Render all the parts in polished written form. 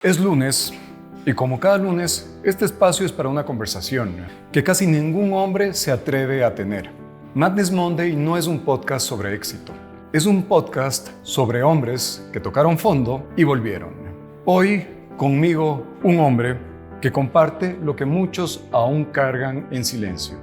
Es lunes y como cada lunes, este espacio es para una conversación que casi ningún hombre se atreve a tener. Madness Monday no es un podcast sobre éxito. Es un podcast sobre hombres que tocaron fondo y volvieron. Hoy, conmigo, un hombre que comparte lo que muchos aún cargan en silencio.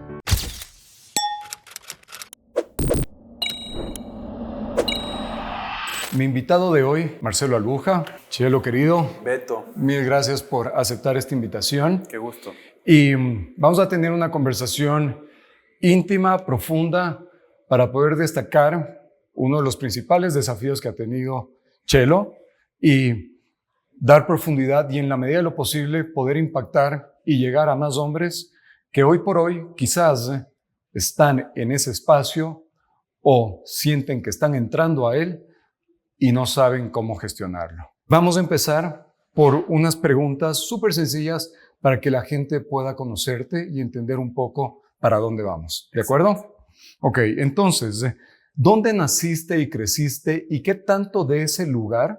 Mi invitado de hoy, Marcelo Albuja. Chelo, querido. Beto. Mil gracias por aceptar esta invitación. Qué gusto. Y vamos a tener una conversación íntima, profunda, para poder destacar uno de los principales desafíos que ha tenido Chelo y dar profundidad y en la medida de lo posible poder impactar y llegar a más hombres que hoy por hoy quizás están en ese espacio o sienten que están entrando a él y no saben cómo gestionarlo. Vamos a empezar por unas preguntas súper sencillas para que la gente pueda conocerte y entender un poco para dónde vamos. ¿De acuerdo? Ok, entonces, ¿dónde naciste y creciste y qué tanto de ese lugar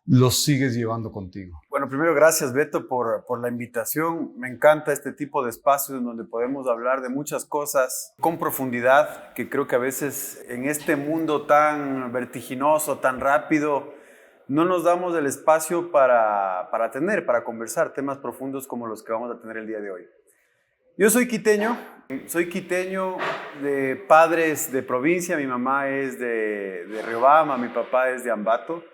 lo sigues llevando contigo? Bueno, primero gracias Beto por la invitación. Me encanta este tipo de espacios en donde podemos hablar de muchas cosas con profundidad, que creo que a veces en este mundo tan vertiginoso, tan rápido, no nos damos el espacio para conversar temas profundos como los que vamos a tener el día de hoy. Yo soy quiteño de padres de provincia. Mi mamá es de Riobamba, mi papá es de Ambato.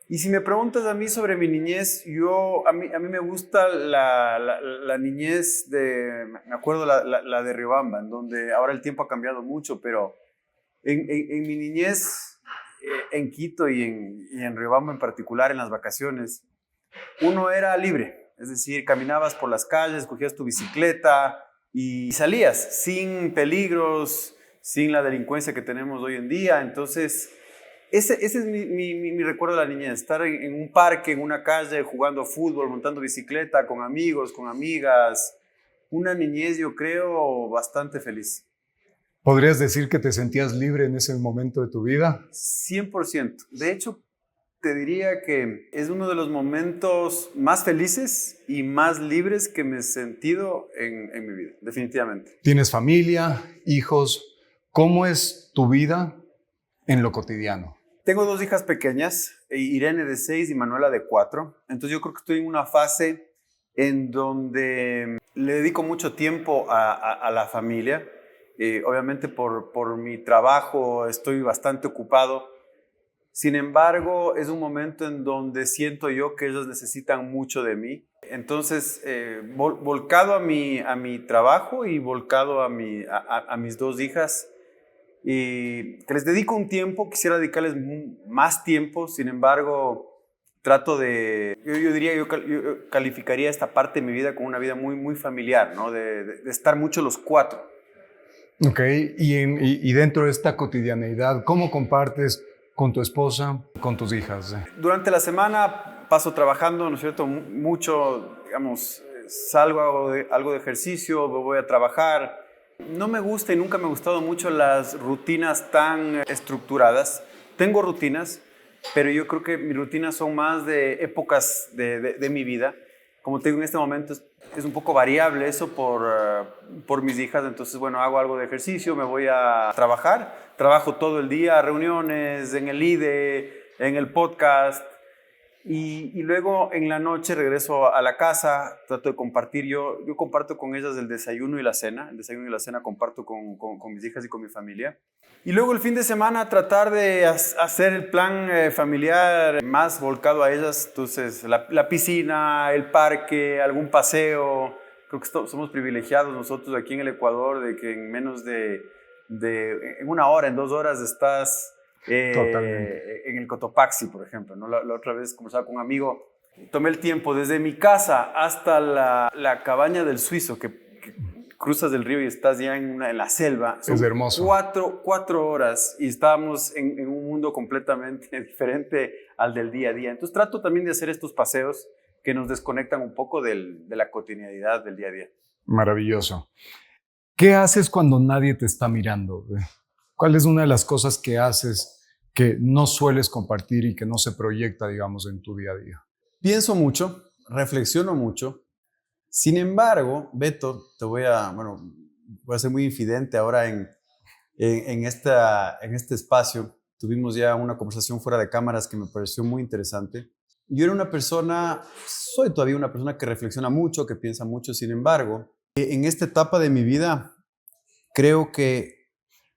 Y si me preguntas a mí sobre mi niñez, a mí me gusta la niñez me acuerdo la de Riobamba, en donde ahora el tiempo ha cambiado mucho, pero en mi niñez, en Quito y en Riobamba en particular, en las vacaciones, uno era libre, es decir, caminabas por las calles, cogías tu bicicleta y salías sin peligros, sin la delincuencia que tenemos hoy en día. Entonces, ese es mi recuerdo de la niñez, estar en un parque, en una calle, jugando fútbol, montando bicicleta, con amigos, con amigas. Una niñez, yo creo, bastante feliz. ¿Podrías decir que te sentías libre en ese momento de tu vida? 100%. De hecho, te diría que es uno de los momentos más felices y más libres que me he sentido en mi vida, definitivamente. ¿Tienes familia, hijos? ¿Cómo es tu vida en lo cotidiano? Tengo dos hijas pequeñas, Irene de 6 y Manuela de 4. Entonces yo creo que estoy en una fase en donde le dedico mucho tiempo a la familia. Obviamente por mi trabajo estoy bastante ocupado. Sin embargo, es un momento en donde siento yo que ellos necesitan mucho de mí. Entonces, volcado a mi trabajo y volcado a mis dos hijas, y que les dedico un tiempo, quisiera dedicarles más tiempo. Sin embargo, trato de, yo calificaría esta parte de mi vida como una vida muy, muy familiar, ¿no? De estar mucho los cuatro. Ok, y dentro de esta cotidianeidad, ¿cómo compartes con tu esposa, con tus hijas? Durante la semana paso trabajando, ¿no es cierto? Mucho, digamos, salgo, hago algo de ejercicio, voy a trabajar. No me gusta y nunca me han gustado mucho las rutinas tan estructuradas. Tengo rutinas, pero yo creo que mis rutinas son más de épocas de mi vida. Como te digo, en este momento es un poco variable eso por mis hijas. Entonces, bueno, hago algo de ejercicio, me voy a trabajar. Trabajo todo el día, reuniones, en el IDE, en el podcast. Y luego en la noche regreso a la casa, trato de compartir. Yo comparto con ellas el desayuno y la cena. El desayuno y la cena comparto con mis hijas y con mi familia. Y luego el fin de semana tratar de hacer el plan familiar más volcado a ellas. Entonces la piscina, el parque, algún paseo. Creo que somos privilegiados nosotros aquí en el Ecuador de que en menos en una hora, en 2 horas estás en el Cotopaxi, por ejemplo, ¿no? La otra vez conversaba con un amigo, tomé el tiempo desde mi casa hasta la cabaña del Suizo, que cruzas del río y estás ya en la selva. Es hermoso. 4 horas y estábamos en un mundo completamente diferente al del día a día. Entonces trato también de hacer estos paseos que nos desconectan un poco de la cotidianidad del día a día. Maravilloso. ¿Qué haces cuando nadie te está mirando? ¿Cuál es una de las cosas que haces que no sueles compartir y que no se proyecta, digamos, en tu día a día? Pienso mucho, reflexiono mucho. Sin embargo, Beto, voy a ser muy infidente ahora en este espacio. Tuvimos ya una conversación fuera de cámaras que me pareció muy interesante. Yo soy todavía una persona que reflexiona mucho, que piensa mucho. Sin embargo, en esta etapa de mi vida, creo que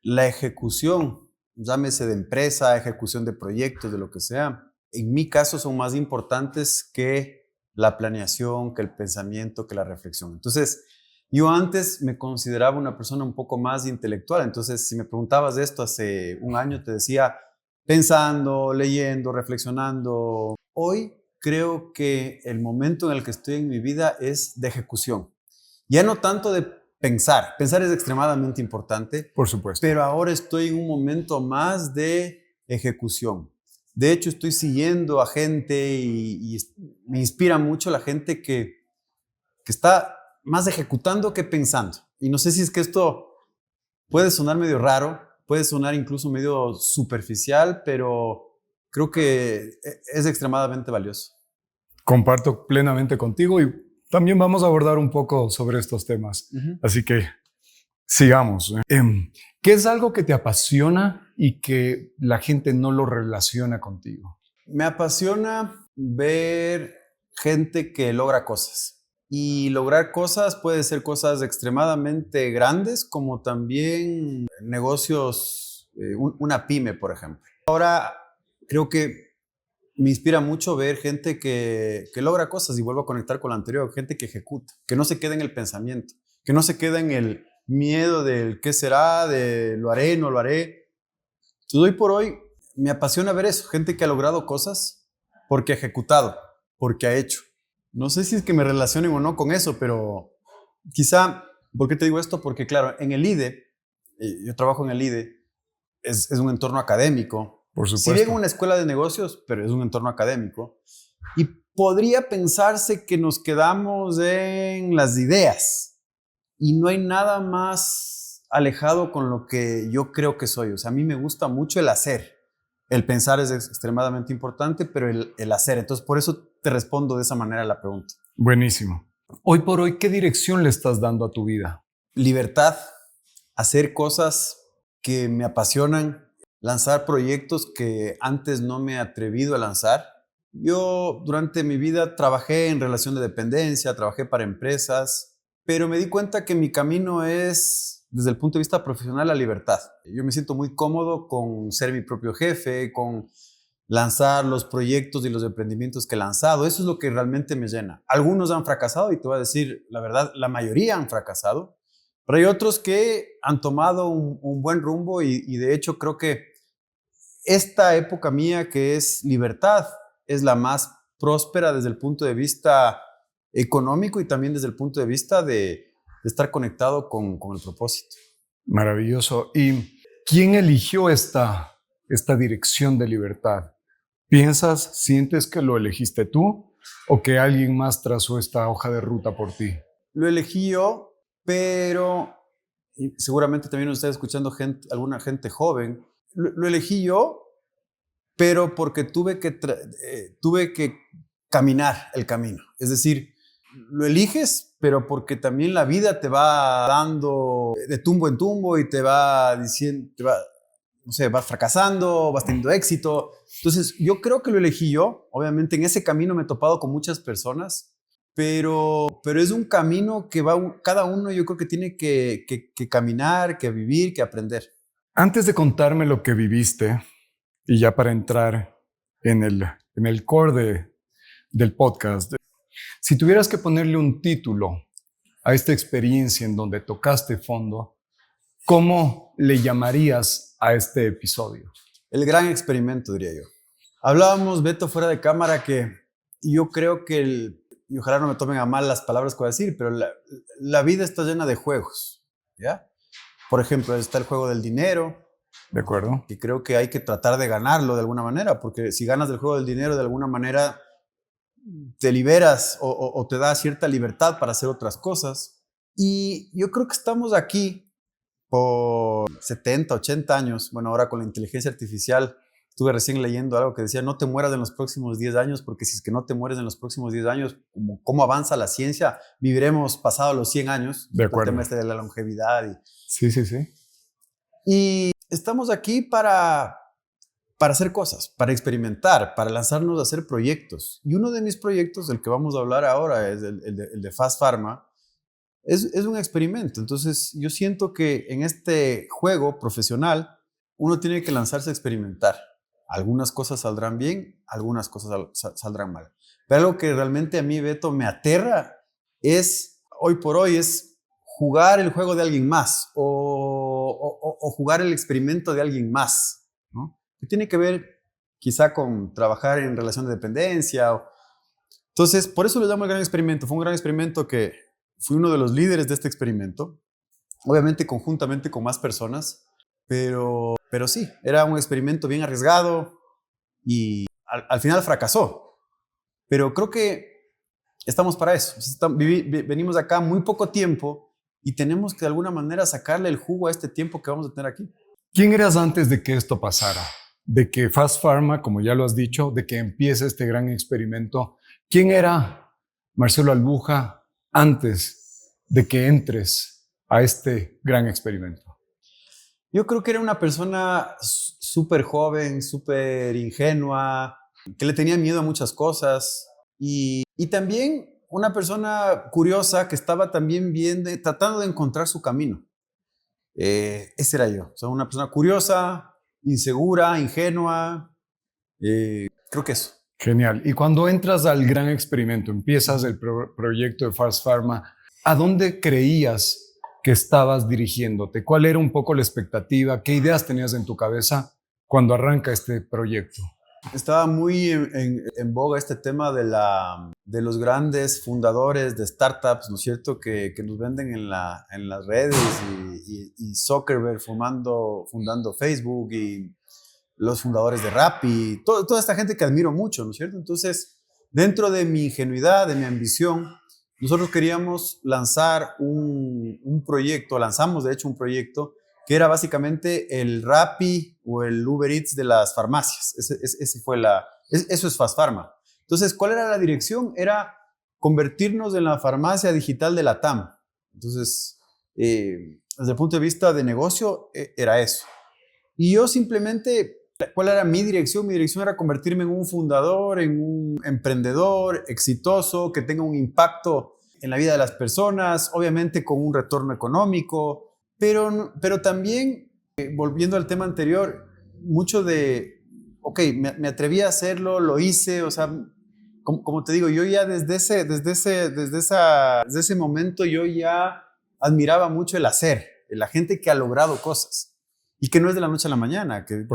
la ejecución, llámese de empresa, ejecución de proyectos, de lo que sea, en mi caso son más importantes que la planeación, que el pensamiento, que la reflexión. Entonces, yo antes me consideraba una persona un poco más intelectual. Entonces, si me preguntabas de esto hace un año, te decía pensando, leyendo, reflexionando. Hoy creo que el momento en el que estoy en mi vida es de ejecución. Ya no tanto de pensar. Pensar es extremadamente importante. Por supuesto. Pero ahora estoy en un momento más de ejecución. De hecho, estoy siguiendo a gente y me inspira mucho la gente que está más ejecutando que pensando. Y no sé si es que esto puede sonar medio raro, puede sonar incluso medio superficial, pero creo que es extremadamente valioso. Comparto plenamente contigo y también vamos a abordar un poco sobre estos temas. Así que sigamos. ¿Qué es algo que te apasiona y que la gente no lo relaciona contigo? Me apasiona ver gente que logra cosas. Y lograr cosas puede ser cosas extremadamente grandes, como también negocios, una pyme, por ejemplo. Ahora creo que me inspira mucho ver gente que logra cosas, y vuelvo a conectar con lo anterior, gente que ejecuta, que no se queda en el pensamiento, que no se queda en el miedo del qué será, de lo haré, no lo haré. Hoy por hoy me apasiona ver eso, gente que ha logrado cosas porque ha ejecutado, porque ha hecho. No sé si es que me relacionen o no con eso, pero quizá, ¿por qué te digo esto? Porque claro, en el IDE, yo trabajo en el IDE, es un entorno académico. Por Si supuesto. bien una escuela de negocios, pero es un entorno académico. Y podría pensarse que nos quedamos en las ideas y no hay nada más alejado con lo que yo creo que soy. O sea, a mí me gusta mucho el hacer. El pensar es extremadamente importante, pero el hacer. Entonces, por eso te respondo de esa manera a la pregunta. Buenísimo. Hoy por hoy, ¿qué dirección le estás dando a tu vida? Libertad, hacer cosas que me apasionan, lanzar proyectos que antes no me he atrevido a lanzar. Yo durante mi vida trabajé en relación de dependencia, trabajé para empresas, pero me di cuenta que mi camino es, desde el punto de vista profesional, la libertad. Yo me siento muy cómodo con ser mi propio jefe, con lanzar los proyectos y los emprendimientos que he lanzado. Eso es lo que realmente me llena. Algunos han fracasado y te voy a decir la verdad, la mayoría han fracasado, pero hay otros que han tomado un buen rumbo y de hecho creo que esta época mía que es libertad es la más próspera desde el punto de vista económico y también desde el punto de vista de estar conectado con el propósito. Maravilloso. ¿Y quién eligió esta dirección de libertad? ¿Sientes que lo elegiste tú o que alguien más trazó esta hoja de ruta por ti? Lo elegí yo, pero y seguramente también nos está escuchando alguna gente joven. Lo elegí yo, pero porque tuve que caminar el camino. Es decir, lo eliges, pero porque también la vida te va dando de tumbo en tumbo y te va diciendo, no sé, vas fracasando, vas teniendo éxito. Entonces, yo creo que lo elegí yo. Obviamente, en ese camino me he topado con muchas personas, pero es un camino que cada uno yo creo que tiene que caminar, que vivir, que aprender. Antes de contarme lo que viviste, y ya para entrar en el core del podcast, si tuvieras que ponerle un título a esta experiencia en donde tocaste fondo, ¿cómo le llamarías a este episodio? El gran experimento, diría yo. Hablábamos, Beto, fuera de cámara, que yo creo que, y ojalá no me tomen a mal las palabras que voy a decir, pero la vida está llena de juegos, ¿ya? Por ejemplo, está el juego del dinero. ¿De acuerdo? Y creo que hay que tratar de ganarlo de alguna manera, porque si ganas del juego del dinero, de alguna manera te liberas o te da cierta libertad para hacer otras cosas. Y yo creo que estamos aquí por 70, 80 años. Bueno, ahora con la inteligencia artificial estuve recién leyendo algo que decía, no te mueras en los próximos 10 años, porque si es que no te mueres en los próximos 10 años, como cómo avanza la ciencia, viviremos pasado los 100 años. De acuerdo. El tema este de la longevidad. Sí, sí, sí. Y estamos aquí para hacer cosas, para experimentar, para lanzarnos a hacer proyectos. Y uno de mis proyectos, del que vamos a hablar ahora, es el de Fast Pharma, es un experimento. Entonces, yo siento que en este juego profesional, uno tiene que lanzarse a experimentar. Algunas cosas saldrán bien, algunas cosas saldrán mal. Pero algo que realmente a mí, Beto, me aterra hoy por hoy, es jugar el juego de alguien más o jugar el experimento de alguien más, ¿no? Que tiene que ver quizá con trabajar en relación de dependencia. Entonces, por eso le llamo el gran experimento. Fue un gran experimento que fui uno de los líderes de este experimento, obviamente conjuntamente con más personas, pero sí, era un experimento bien arriesgado y al final fracasó. Pero creo que estamos para eso. Venimos acá muy poco tiempo y tenemos que de alguna manera sacarle el jugo a este tiempo que vamos a tener aquí. ¿Quién eras antes de que esto pasara? De que Fast Pharma, como ya lo has dicho, de que empiece este gran experimento. ¿Quién era Marcelo Albuja antes de que entres a este gran experimento? Yo creo que era una persona súper joven, súper ingenua, que le tenía miedo a muchas cosas y también una persona curiosa que estaba también tratando de encontrar su camino. Ese era yo, o sea, una persona curiosa, insegura, ingenua, creo que eso. Genial. Y cuando entras al gran experimento, empiezas el proyecto de Fast Pharma, ¿a dónde creías que estabas dirigiéndote? ¿Cuál era un poco la expectativa? ¿Qué ideas tenías en tu cabeza cuando arranca este proyecto? Estaba muy en boga este tema de los grandes fundadores de startups, ¿no es cierto?, que nos venden en las redes y Zuckerberg fundando Facebook y los fundadores de Rappi, toda esta gente que admiro mucho, ¿no es cierto? Entonces, dentro de mi ingenuidad, de mi ambición, nosotros queríamos lanzar un proyecto, lanzamos de hecho un proyecto que era básicamente el Rappi o el Uber Eats de las farmacias. Eso es Fast Pharma. Entonces, ¿cuál era la dirección? Era convertirnos en la farmacia digital de la TAM. Entonces, desde el punto de vista de negocio, era eso. Y yo simplemente, ¿cuál era mi dirección? Mi dirección era convertirme en un fundador, en un emprendedor exitoso, que tenga un impacto en la vida de las personas, obviamente con un retorno económico, pero también, volviendo al tema anterior, mucho de, me atreví a hacerlo, lo hice, o sea, como te digo, yo ya desde ese momento yo ya admiraba mucho el hacer, la gente que ha logrado cosas y que no es de la noche a la mañana, que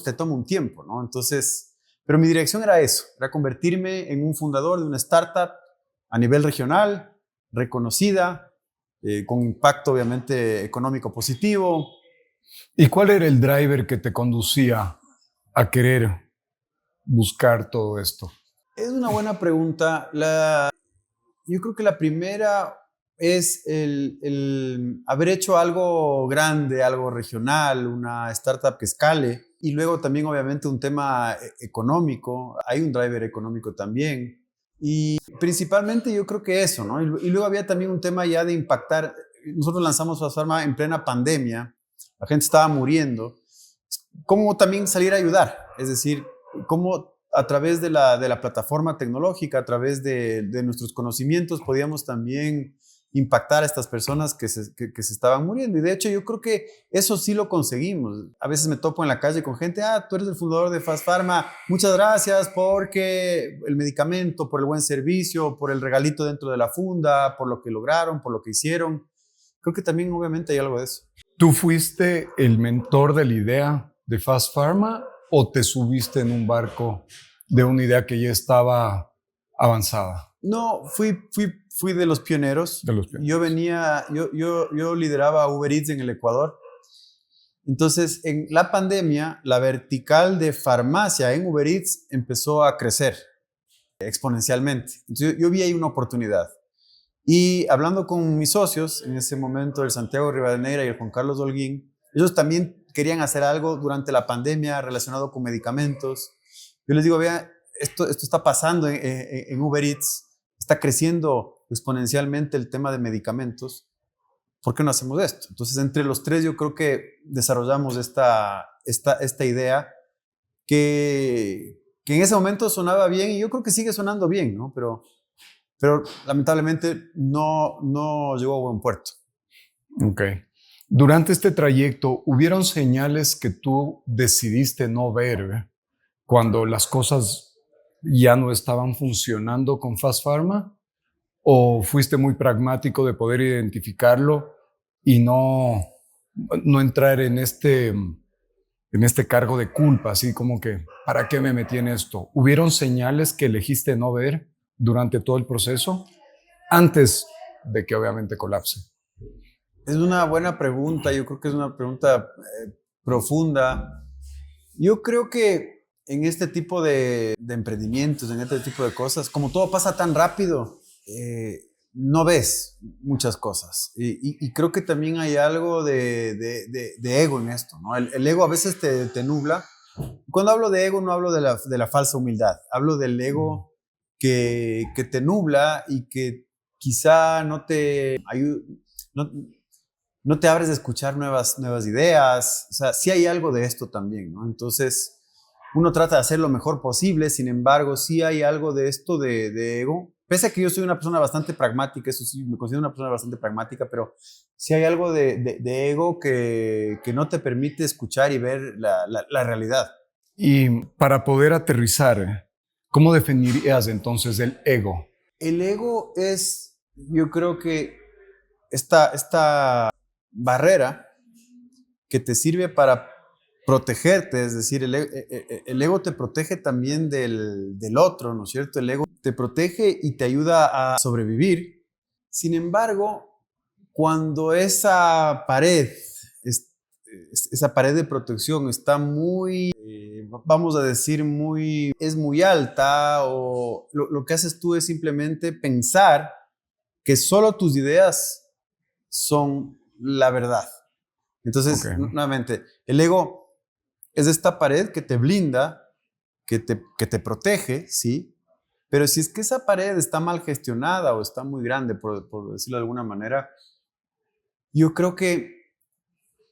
te toma un tiempo, ¿no? Entonces, pero mi dirección era eso, era convertirme en un fundador de una startup a nivel regional, reconocida, con impacto obviamente económico positivo. ¿Y cuál era el driver que te conducía a querer buscar todo esto? Es una buena pregunta. Yo creo que la primera es el haber hecho algo grande, algo regional, una startup que escale, y luego también obviamente un tema económico. Hay un driver económico también. Y principalmente yo creo que eso, ¿no? Y luego había también un tema ya de impactar. Nosotros lanzamos Fast Pharma en plena pandemia, la gente estaba muriendo. ¿Cómo también salir a ayudar? Es decir, cómo a través de la plataforma tecnológica, a través de nuestros conocimientos, podíamos también impactar a estas personas que se estaban muriendo. Y de hecho yo creo que eso sí lo conseguimos. A veces me topo en la calle con gente, tú eres el fundador de Fast Pharma, muchas gracias porque el medicamento, por el buen servicio, por el regalito dentro de la funda, por lo que lograron, por lo que hicieron. Creo que también obviamente hay algo de eso. ¿Tú fuiste el mentor de la idea de Fast Pharma o te subiste en un barco de una idea que ya estaba avanzada? No, fui de los pioneros. Yo lideraba Uber Eats en el Ecuador. Entonces, en la pandemia, la vertical de farmacia en Uber Eats empezó a crecer exponencialmente. Entonces, yo vi ahí una oportunidad. Y hablando con mis socios, en ese momento, el Santiago Rivadeneira y el Juan Carlos Holguín, ellos también querían hacer algo durante la pandemia relacionado con medicamentos. Yo les digo, vea, esto está pasando en Uber Eats, está creciendo exponencialmente el tema de medicamentos. ¿Por qué no hacemos esto? Entonces, entre los tres yo creo que desarrollamos esta idea que en ese momento sonaba bien y yo creo que sigue sonando bien, ¿no? Pero lamentablemente no llegó a buen puerto. Ok. Durante este trayecto, ¿hubieron señales que tú decidiste no ver cuando las cosas ya no estaban funcionando con Fast Pharma? ¿O fuiste muy pragmático de poder identificarlo y no entrar en este cargo de culpa, así como que, ¿para qué me metí en esto? ¿Hubieron señales que elegiste no ver durante todo el proceso antes de que obviamente colapse? Es una buena pregunta, yo creo que es una pregunta profunda. Yo creo que en este tipo de emprendimientos, en este tipo de cosas, como todo pasa tan rápido, no ves muchas cosas. Y creo que también hay algo de ego en esto, ¿no? El ego a veces te nubla. Cuando hablo de ego no hablo de la falsa humildad, hablo del ego que te nubla y que quizá no te ayuda, no te abres de escuchar nuevas ideas. O sea, sí hay algo de esto también, ¿no? Entonces, uno trata de hacer lo mejor posible, sin embargo, sí hay algo de esto de ego. Pese a que yo soy una persona bastante pragmática, eso sí, me considero una persona bastante pragmática, pero sí hay algo de ego que no te permite escuchar y ver la realidad. Y para poder aterrizar, ¿cómo definirías entonces el ego? El ego es, yo creo que esta barrera que te sirve para protegerte, es decir, el ego te protege también del otro, ¿no es cierto? El ego te protege y te ayuda a sobrevivir. Sin embargo, cuando esa pared de protección está muy, vamos a decir, es muy alta, o lo que haces tú es simplemente pensar que solo tus ideas son la verdad. Entonces, Okay. nuevamente, el ego es esta pared que te blinda, que te protege, ¿sí? Pero si es que esa pared está mal gestionada o está muy grande, por decirlo de alguna manera, yo creo que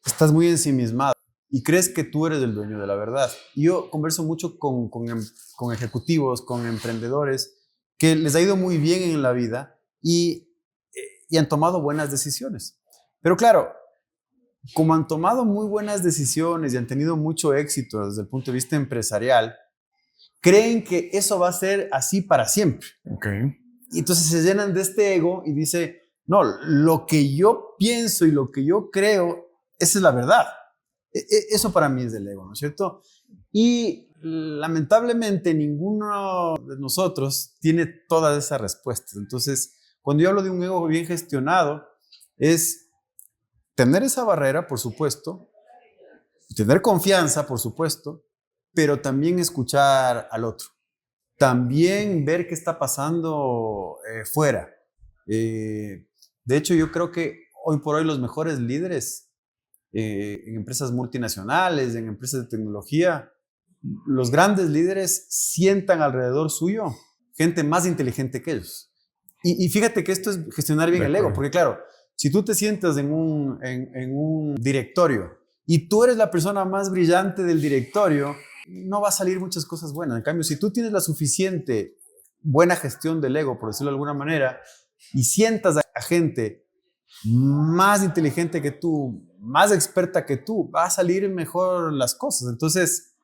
estás muy ensimismado y crees que tú eres el dueño de la verdad. Y yo converso mucho con ejecutivos, con emprendedores, que les ha ido muy bien en la vida y han tomado buenas decisiones. Pero claro, como han tomado muy buenas decisiones y han tenido mucho éxito desde el punto de vista empresarial, creen que eso va a ser así para siempre. Okay. Y entonces se llenan de este ego y dice, no, lo que yo pienso y lo que yo creo, esa es la verdad. Eso para mí es del ego, ¿no es cierto? Y lamentablemente ninguno de nosotros tiene todas esas respuestas. Entonces, cuando yo hablo de un ego bien gestionado, es tener esa barrera, por supuesto, tener confianza, por supuesto, pero también escuchar al otro. También ver qué está pasando fuera. De hecho, yo creo que hoy por hoy los mejores líderes en empresas multinacionales, en empresas de tecnología, los grandes líderes sientan alrededor suyo gente más inteligente que ellos. Y fíjate que esto es gestionar bien el ego, porque claro, si tú te sientas en un directorio y tú eres la persona más brillante del directorio, no va a salir muchas cosas buenas. En cambio, si tú tienes la suficiente buena gestión del ego, por decirlo de alguna manera, y sientas a gente más inteligente que tú, más experta que tú, va a salir mejor las cosas. Entonces,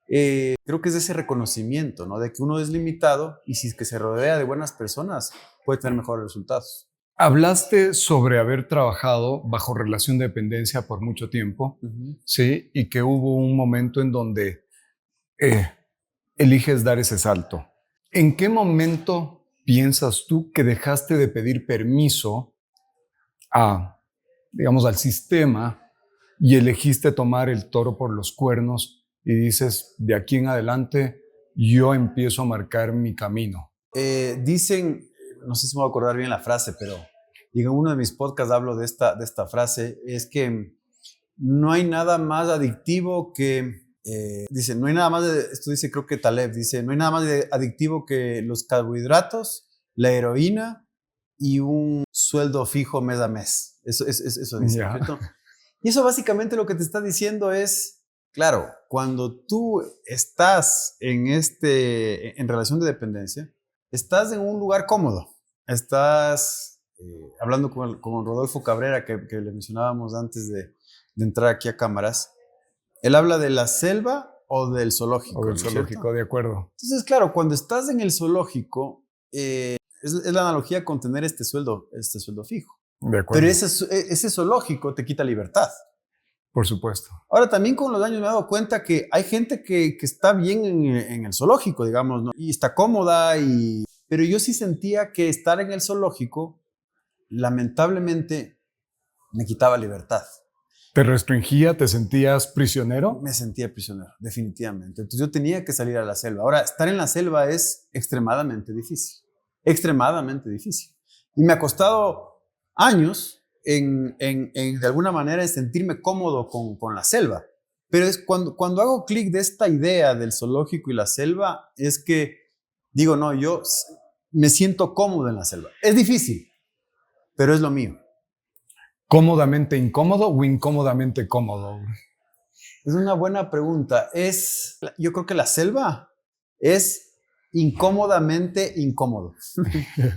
creo que es ese reconocimiento, ¿no? De que uno es limitado y si es que se rodea de buenas personas, puede tener mejores resultados. Hablaste sobre haber trabajado bajo relación de dependencia por mucho tiempo, ¿sí? Y que hubo un momento en donde eliges dar ese salto. ¿En qué momento piensas tú que dejaste de pedir permiso digamos, al sistema y elegiste tomar el toro por los cuernos y dices, de aquí en adelante yo empiezo a marcar mi camino? Dicen, no sé si me voy a acordar bien la frase, pero en uno de mis podcasts hablo de esta frase, es que no hay nada más adictivo que, dice, no hay nada más, esto dice creo que Taleb, dice, no hay nada más adictivo que los carbohidratos, la heroína y un sueldo fijo mes a mes. Eso dice, Ya. ¿cierto? Y eso básicamente lo que te está diciendo es, claro, cuando tú estás en relación de dependencia, estás en un lugar cómodo. Estás hablando con Rodolfo Cabrera, que le mencionábamos antes de entrar aquí a cámaras. Él habla de la selva o del zoológico. O del ¿no es zoológico, cierto? de acuerdo. Entonces, claro, cuando estás en el zoológico, es la analogía con tener este sueldo fijo. De acuerdo. Pero ese zoológico te quita libertad. Por supuesto. Ahora, también con los años me he dado cuenta que hay gente que está bien en el zoológico, digamos, ¿no? Y está cómoda, pero yo sí sentía que estar en el zoológico, lamentablemente, me quitaba libertad. ¿Te restringía? ¿Te sentías prisionero? Me sentía prisionero, definitivamente. Entonces yo tenía que salir a la selva. Ahora, estar en la selva es extremadamente difícil. Extremadamente difícil. Y me ha costado años de alguna manera en sentirme cómodo con la selva. Pero es cuando hago clic de esta idea del zoológico y la selva, es que digo, no, yo me siento cómodo en la selva. Es difícil, pero es lo mío. ¿Cómodamente incómodo o incómodamente cómodo? Es una buena pregunta. Yo creo que la selva es incómodamente incómodo.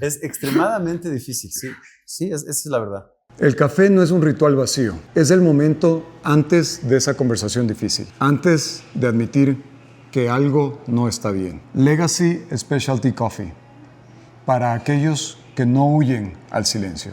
Es extremadamente difícil, sí. Sí, esa es la verdad. El café no es un ritual vacío, es el momento antes de esa conversación difícil, antes de admitir que algo no está bien. Legacy Specialty Coffee, para aquellos que no huyen al silencio.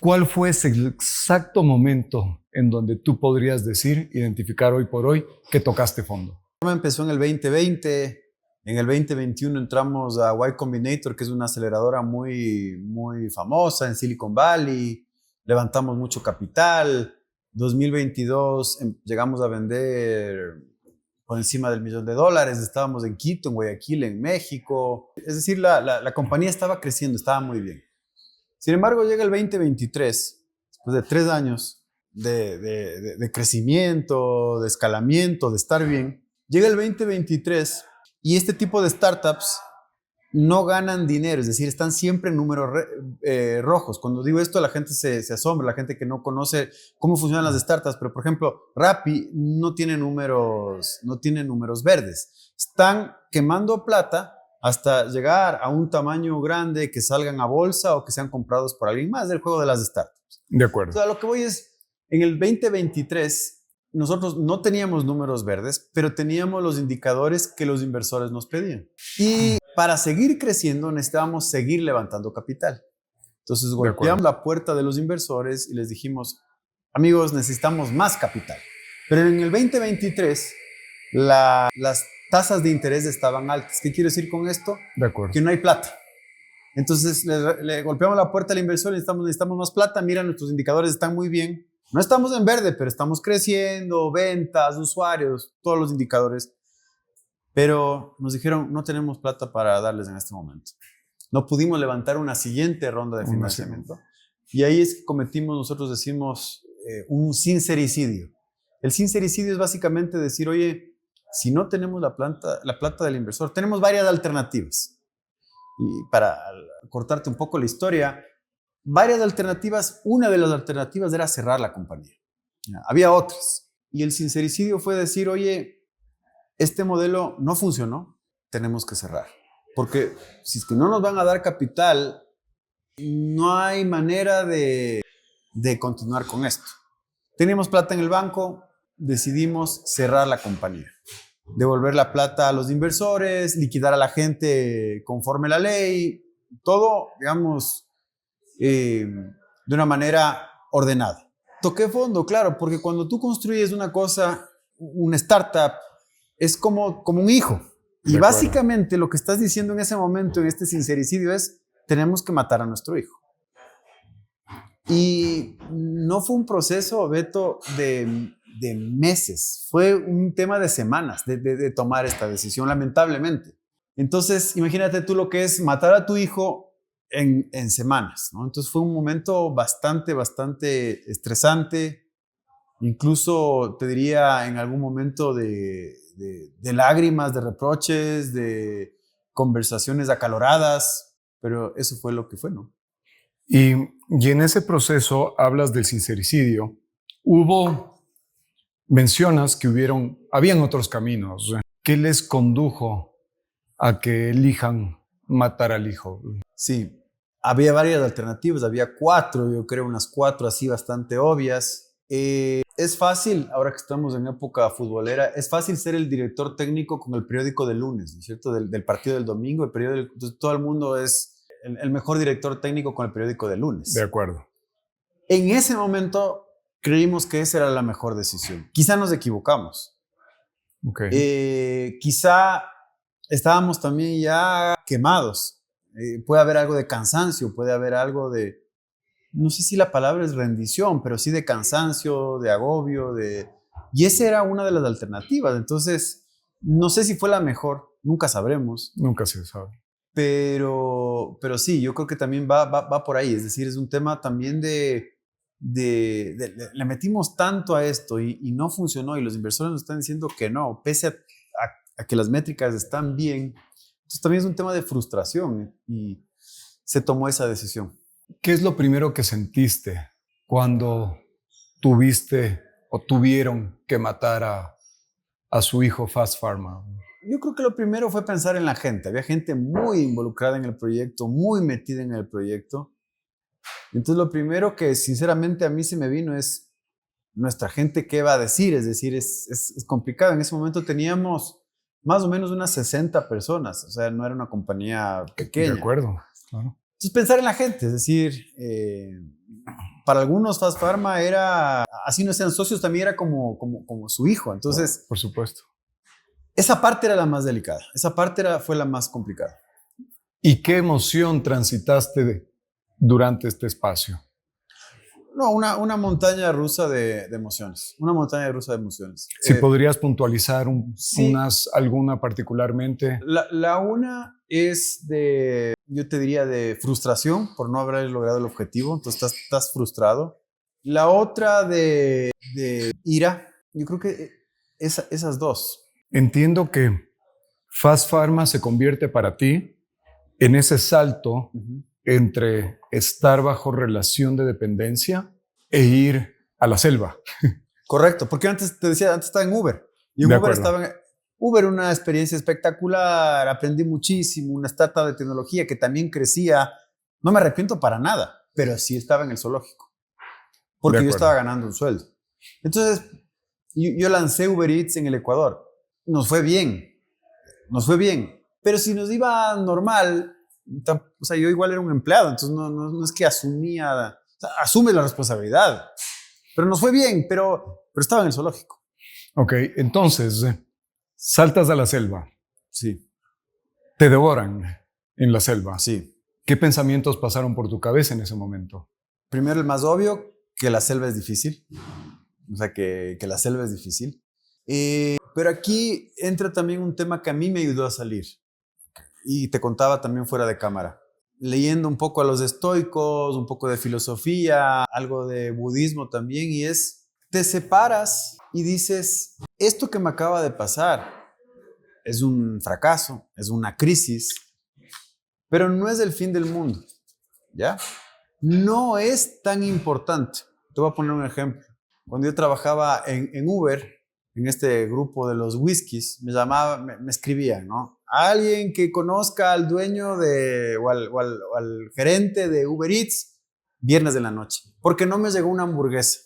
¿Cuál fue ese exacto momento en donde tú podrías identificar hoy por hoy que tocaste fondo? Empezó en el 2020, en el 2021 entramos a Y Combinator, que es una aceleradora muy, muy famosa en Silicon Valley. Levantamos mucho capital. 2022 llegamos a vender por encima del $1.000.000. Estábamos en Quito, en Guayaquil, en México. Es decir, la compañía estaba creciendo, estaba muy bien. Sin embargo, llega el 2023, después de 3 años de crecimiento, de escalamiento, de estar bien. Llega el 2023 y este tipo de startups no ganan dinero, es decir, están siempre en números rojos. Cuando digo esto, la gente se asombra, la gente que no conoce cómo funcionan las startups, pero por ejemplo, Rappi no tiene números verdes. Están quemando plata hasta llegar a un tamaño grande, que salgan a bolsa o que sean comprados por alguien más, del juego de las startups. De acuerdo. O sea, lo que voy es, en el 2023, nosotros no teníamos números verdes, pero teníamos los indicadores que los inversores nos pedían. Y para seguir creciendo necesitábamos seguir levantando capital. Entonces golpeamos la puerta de los inversores y les dijimos, amigos, necesitamos más capital. Pero en el 2023 las tasas de interés estaban altas. ¿Qué quiero decir con esto? De acuerdo. Que no hay plata. Entonces le golpeamos la puerta al inversor y necesitamos más plata. Mira, nuestros indicadores están muy bien. No estamos en verde, pero estamos creciendo, ventas, usuarios, todos los indicadores. Pero nos dijeron, no tenemos plata para darles en este momento. No pudimos levantar una siguiente ronda de financiamiento. Y ahí es que nosotros decimos, un sincericidio. El sincericidio es básicamente decir, oye, si no tenemos la plata del inversor, tenemos varias alternativas. Y para cortarte un poco la historia, varias alternativas. Una de las alternativas era cerrar la compañía. Había otras. Y el sincericidio fue decir, oye, este modelo no funcionó, tenemos que cerrar. Porque si es que no nos van a dar capital, no hay manera de continuar con esto. Teníamos plata en el banco, decidimos cerrar la compañía. Devolver la plata a los inversores, liquidar a la gente conforme la ley, todo, digamos, de una manera ordenada. Toqué fondo, claro, porque cuando tú construyes una cosa, una startup, es como un hijo. Y básicamente lo que estás diciendo en ese momento, en este sincericidio, es, tenemos que matar a nuestro hijo. Y no fue un proceso, Beto, de meses. Fue un tema de semanas de tomar esta decisión, lamentablemente. Entonces, imagínate tú lo que es matar a tu hijo en semanas, ¿no? Entonces fue un momento bastante estresante. incluso te diría en algún momento de lágrimas, de reproches, de conversaciones acaloradas, pero eso fue lo que fue, ¿no? Y en ese proceso hablas del sincericidio. Mencionas que habían otros caminos. ¿Qué les condujo a que elijan matar al hijo? Sí, había varias alternativas, había 4, yo creo unas 4 así bastante obvias. Es fácil, ahora que estamos en época futbolera, es fácil ser el director técnico con el periódico del lunes, ¿no es cierto? Del partido del domingo, entonces todo el mundo es el mejor director técnico con el periódico del lunes. De acuerdo. En ese momento creímos que esa era la mejor decisión. Quizá nos equivocamos. Okay. Quizá estábamos también ya quemados. Puede haber algo de cansancio, puede haber algo de, no sé si la palabra es rendición, pero sí de cansancio, de agobio, y esa era una de las alternativas. Entonces, no sé si fue la mejor, nunca sabremos. Nunca se sabe. Pero sí, yo creo que también va por ahí. Es decir, es un tema también le metimos tanto a esto y no funcionó y los inversores nos están diciendo que no, pese a que las métricas están bien. Entonces también es un tema de frustración y se tomó esa decisión. ¿Qué es lo primero que sentiste cuando tuviste o tuvieron que matar a su hijo Fast Pharma? Yo creo que lo primero fue pensar en la gente. Había gente muy involucrada en el proyecto, muy metida en el proyecto. Entonces lo primero que sinceramente a mí se me vino es nuestra gente, ¿qué va a decir? Es decir, es complicado. En ese momento teníamos más o menos unas 60 personas. O sea, no era una compañía pequeña. De acuerdo, claro. Entonces pensar en la gente, es decir, para algunos Fast Pharma era, así no sean socios, también era como su hijo. Entonces, por supuesto. Esa parte era la más delicada, esa parte fue la más complicada. ¿Y qué emoción transitaste durante este espacio? No, una montaña rusa de emociones, una montaña rusa de emociones. Si podrías puntualizar sí, alguna particularmente. La una es yo te diría, de frustración por no haber logrado el objetivo, entonces estás frustrado. La otra de ira, yo creo que esas dos. Entiendo que Fast Pharma se convierte para ti en ese salto entre estar bajo relación de dependencia e ir a la selva. Correcto, porque antes te decía, antes estaba en Uber. Y en Uber una experiencia espectacular, aprendí muchísimo, una startup de tecnología que también crecía. No me arrepiento para nada, pero sí estaba en el zoológico, porque yo estaba ganando un sueldo. Entonces, yo lancé Uber Eats en el Ecuador. Nos fue bien, pero si nos iba normal, o sea, yo igual era un empleado, entonces no es que asumía, o sea, asume la responsabilidad, pero nos fue bien, pero estaba en el zoológico. Ok, entonces, saltas a la selva. Sí. Te devoran en la selva. Sí. ¿Qué pensamientos pasaron por tu cabeza en ese momento? Primero, el más obvio, que la selva es difícil, o sea, que la selva es difícil. Pero aquí entra también un tema que a mí me ayudó a salir. Y te contaba también fuera de cámara. Leyendo un poco a los estoicos, un poco de filosofía, algo de budismo también, y te separas y dices, esto que me acaba de pasar es un fracaso, es una crisis, pero no es el fin del mundo, ¿ya? No es tan importante. Te voy a poner un ejemplo. Cuando yo trabajaba en Uber, en este grupo de los whiskies, me escribían, ¿no? Alguien que conozca al dueño o al gerente de Uber Eats, viernes de la noche, porque no me llegó una hamburguesa.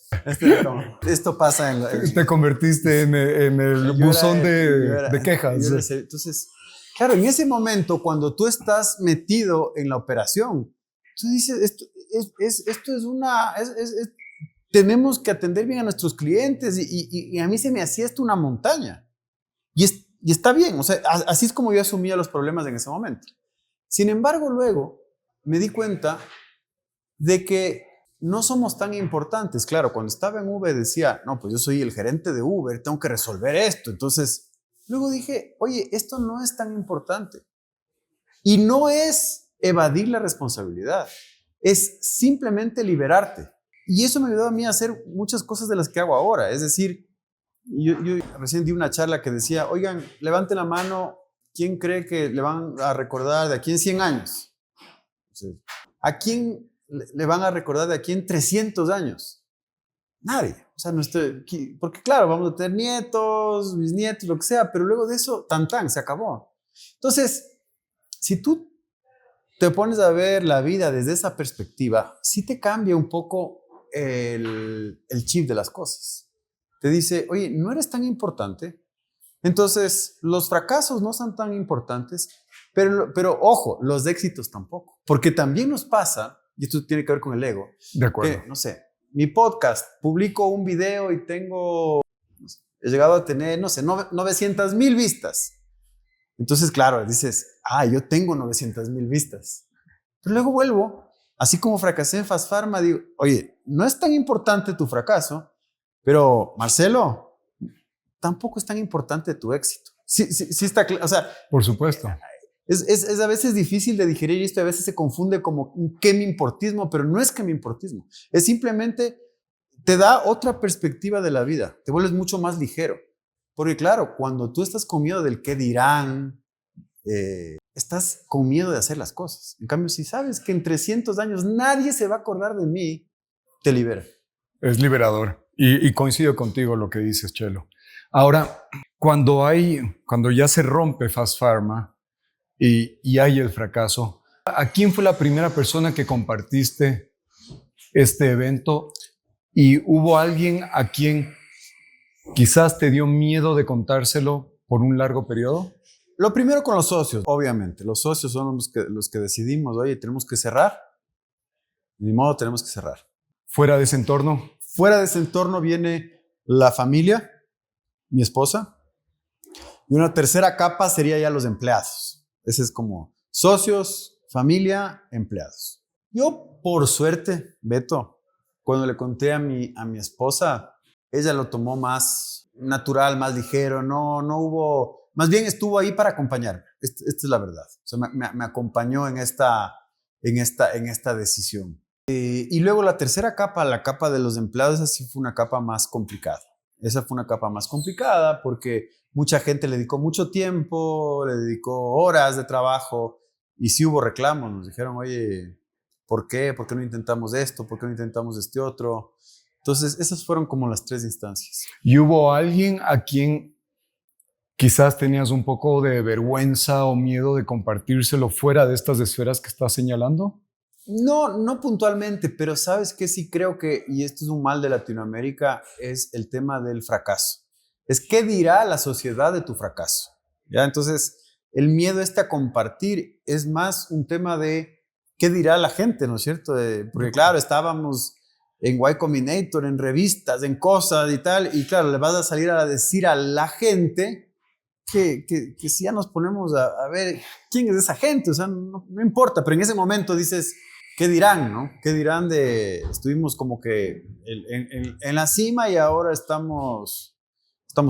Esto pasa Te convertiste en el buzón de quejas. Entonces, claro, en ese momento, cuando tú estás metido en la operación, tú dices, esto es una... tenemos que atender bien a nuestros clientes y a mí se me hacía esto una montaña. Y está bien, o sea, así es como yo asumía los problemas en ese momento. Sin embargo, luego me di cuenta de que no somos tan importantes. Claro, cuando estaba en Uber decía, no, pues yo soy el gerente de Uber, tengo que resolver esto. Entonces, luego dije, oye, esto no es tan importante. Y no es evadir la responsabilidad, es simplemente liberarte. Y eso me ayudó a mí a hacer muchas cosas de las que hago ahora. Es decir, yo recién di una charla que decía, oigan, levante la mano, ¿quién cree que le van a recordar de aquí en 100 años? ¿A quién le van a recordar de aquí en 300 años? Nadie. O sea, no estoy, porque claro, vamos a tener nietos, bisnietos, lo que sea, pero luego de eso, se acabó. Entonces, si tú te pones a ver la vida desde esa perspectiva, sí te cambia un poco el chip de las cosas. Te dice, oye, no eres tan importante, entonces los fracasos no son tan importantes, pero ojo, los éxitos tampoco, porque también nos pasa, y esto tiene que ver con el ego, De acuerdo. que, no sé, mi podcast, publico un video y he llegado a tener, no sé, 900,000 vistas. Entonces, claro, dices, yo tengo 900,000 vistas. Pero luego vuelvo, así como fracasé en Fast Pharma, digo, oye, no es tan importante tu fracaso, pero Marcelo, tampoco es tan importante tu éxito. Sí está claro, o sea, por supuesto. Es a veces difícil de digerir esto, a veces se confunde como un qué me importismo, pero no es que me importismo, es simplemente te da otra perspectiva de la vida, te vuelves mucho más ligero. Porque claro, cuando tú estás con miedo del qué dirán, estás con miedo de hacer las cosas. En cambio, si sabes que en 300 años nadie se va a acordar de mí, te libera. Es liberador. Y coincido contigo lo que dices, Chelo. Ahora, cuando ya se rompe Fast Pharma y hay el fracaso, ¿a quién fue la primera persona que compartiste este evento? ¿Y hubo alguien a quien quizás te dio miedo de contárselo por un largo periodo? Lo primero con los socios, obviamente. Los socios son los que decidimos, oye, tenemos que cerrar. Ni modo, tenemos que cerrar. ¿Fuera de ese entorno? Fuera de ese entorno viene la familia, mi esposa. Y una tercera capa sería ya los empleados. Ese es como socios, familia, empleados. Yo, por suerte, Beto, cuando le conté a mi esposa, ella lo tomó más natural, más ligero. No hubo... Más bien estuvo ahí para acompañarme. Esta es la verdad. O sea, me acompañó en esta decisión. Y luego la tercera capa, la capa de los empleados, esa sí fue una capa más complicada. Esa fue una capa más complicada porque mucha gente le dedicó mucho tiempo, le dedicó horas de trabajo y sí hubo reclamos. Nos dijeron, oye, ¿por qué? ¿Por qué no intentamos esto? ¿Por qué no intentamos este otro? Entonces, esas fueron como las tres instancias. ¿Y hubo alguien a quien quizás tenías un poco de vergüenza o miedo de compartírselo fuera de estas esferas que estás señalando? No puntualmente, pero sabes que sí creo que, y esto es un mal de Latinoamérica, es el tema del fracaso. Es qué dirá la sociedad de tu fracaso. ¿Ya? Entonces, el miedo a compartir es más un tema de qué dirá la gente, ¿no es cierto? Porque claro, estábamos en Y Combinator, en revistas, en cosas y tal, y claro, le vas a salir a decir a la gente que si ya nos ponemos a ver quién es esa gente, o sea, no importa, pero en ese momento dices, ¿qué dirán, no? ¿Qué dirán estuvimos como que en la cima y ahora estamos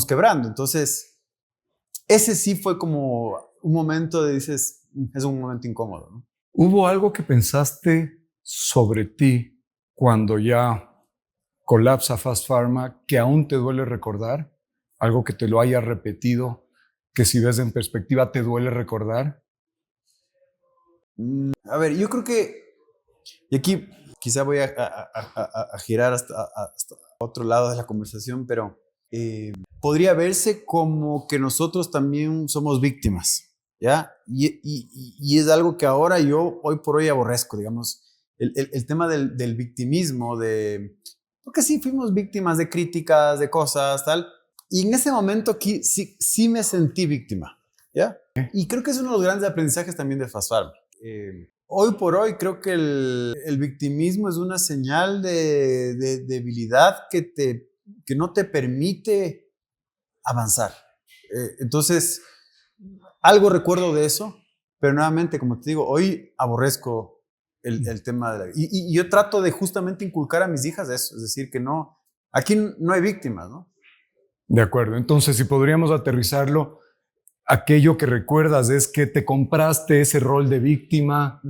quebrando? Entonces, ese sí fue como un momento de dices, es un momento incómodo, ¿no? ¿Hubo algo que pensaste sobre ti cuando ya colapsa Fast Pharma que aún te duele recordar? ¿Algo que te lo haya repetido, que si ves en perspectiva te duele recordar? A ver, yo creo que, y aquí quizá voy a girar hasta otro lado de la conversación, pero podría verse como que nosotros también somos víctimas, ¿ya? Y es algo que ahora yo hoy por hoy aborrezco, digamos, el tema del victimismo, porque sí fuimos víctimas de críticas, de cosas, tal, y en ese momento aquí sí me sentí víctima, ¿ya? Y creo que es uno de los grandes aprendizajes también de Fast Pharma. Hoy por hoy creo que el victimismo es una señal de debilidad que no te permite avanzar. Entonces, algo recuerdo de eso, pero nuevamente, como te digo, hoy aborrezco el tema de la... Y yo trato de justamente inculcar a mis hijas eso, es decir, que no, aquí no hay víctimas, ¿no? De acuerdo, entonces si podríamos aterrizarlo, aquello que recuerdas es que te compraste ese rol de víctima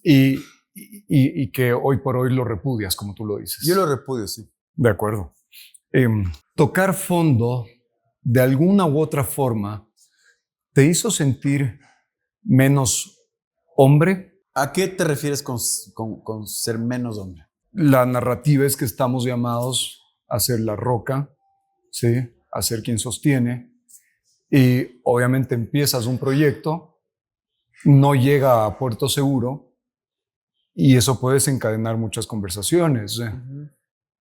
y y que hoy por hoy lo repudias, como tú lo dices. Yo lo repudio, sí. De acuerdo. Tocar fondo, de alguna u otra forma, ¿te hizo sentir menos hombre? ¿A qué te refieres con ser menos hombre? La narrativa es que estamos llamados a ser la roca, ¿sí? A ser quien sostiene. Y obviamente empiezas un proyecto, no llega a puerto seguro y eso puede desencadenar muchas conversaciones. Uh-huh.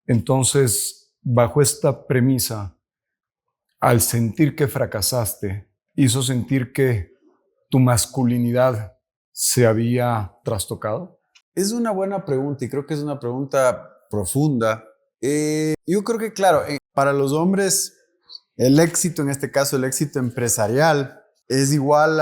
Entonces, bajo esta premisa, al sentir que fracasaste, hizo sentir que tu masculinidad se había trastocado. Es una buena pregunta y creo que es una pregunta profunda. Yo creo que, claro, para los hombres, el éxito, en este caso el éxito empresarial, es igual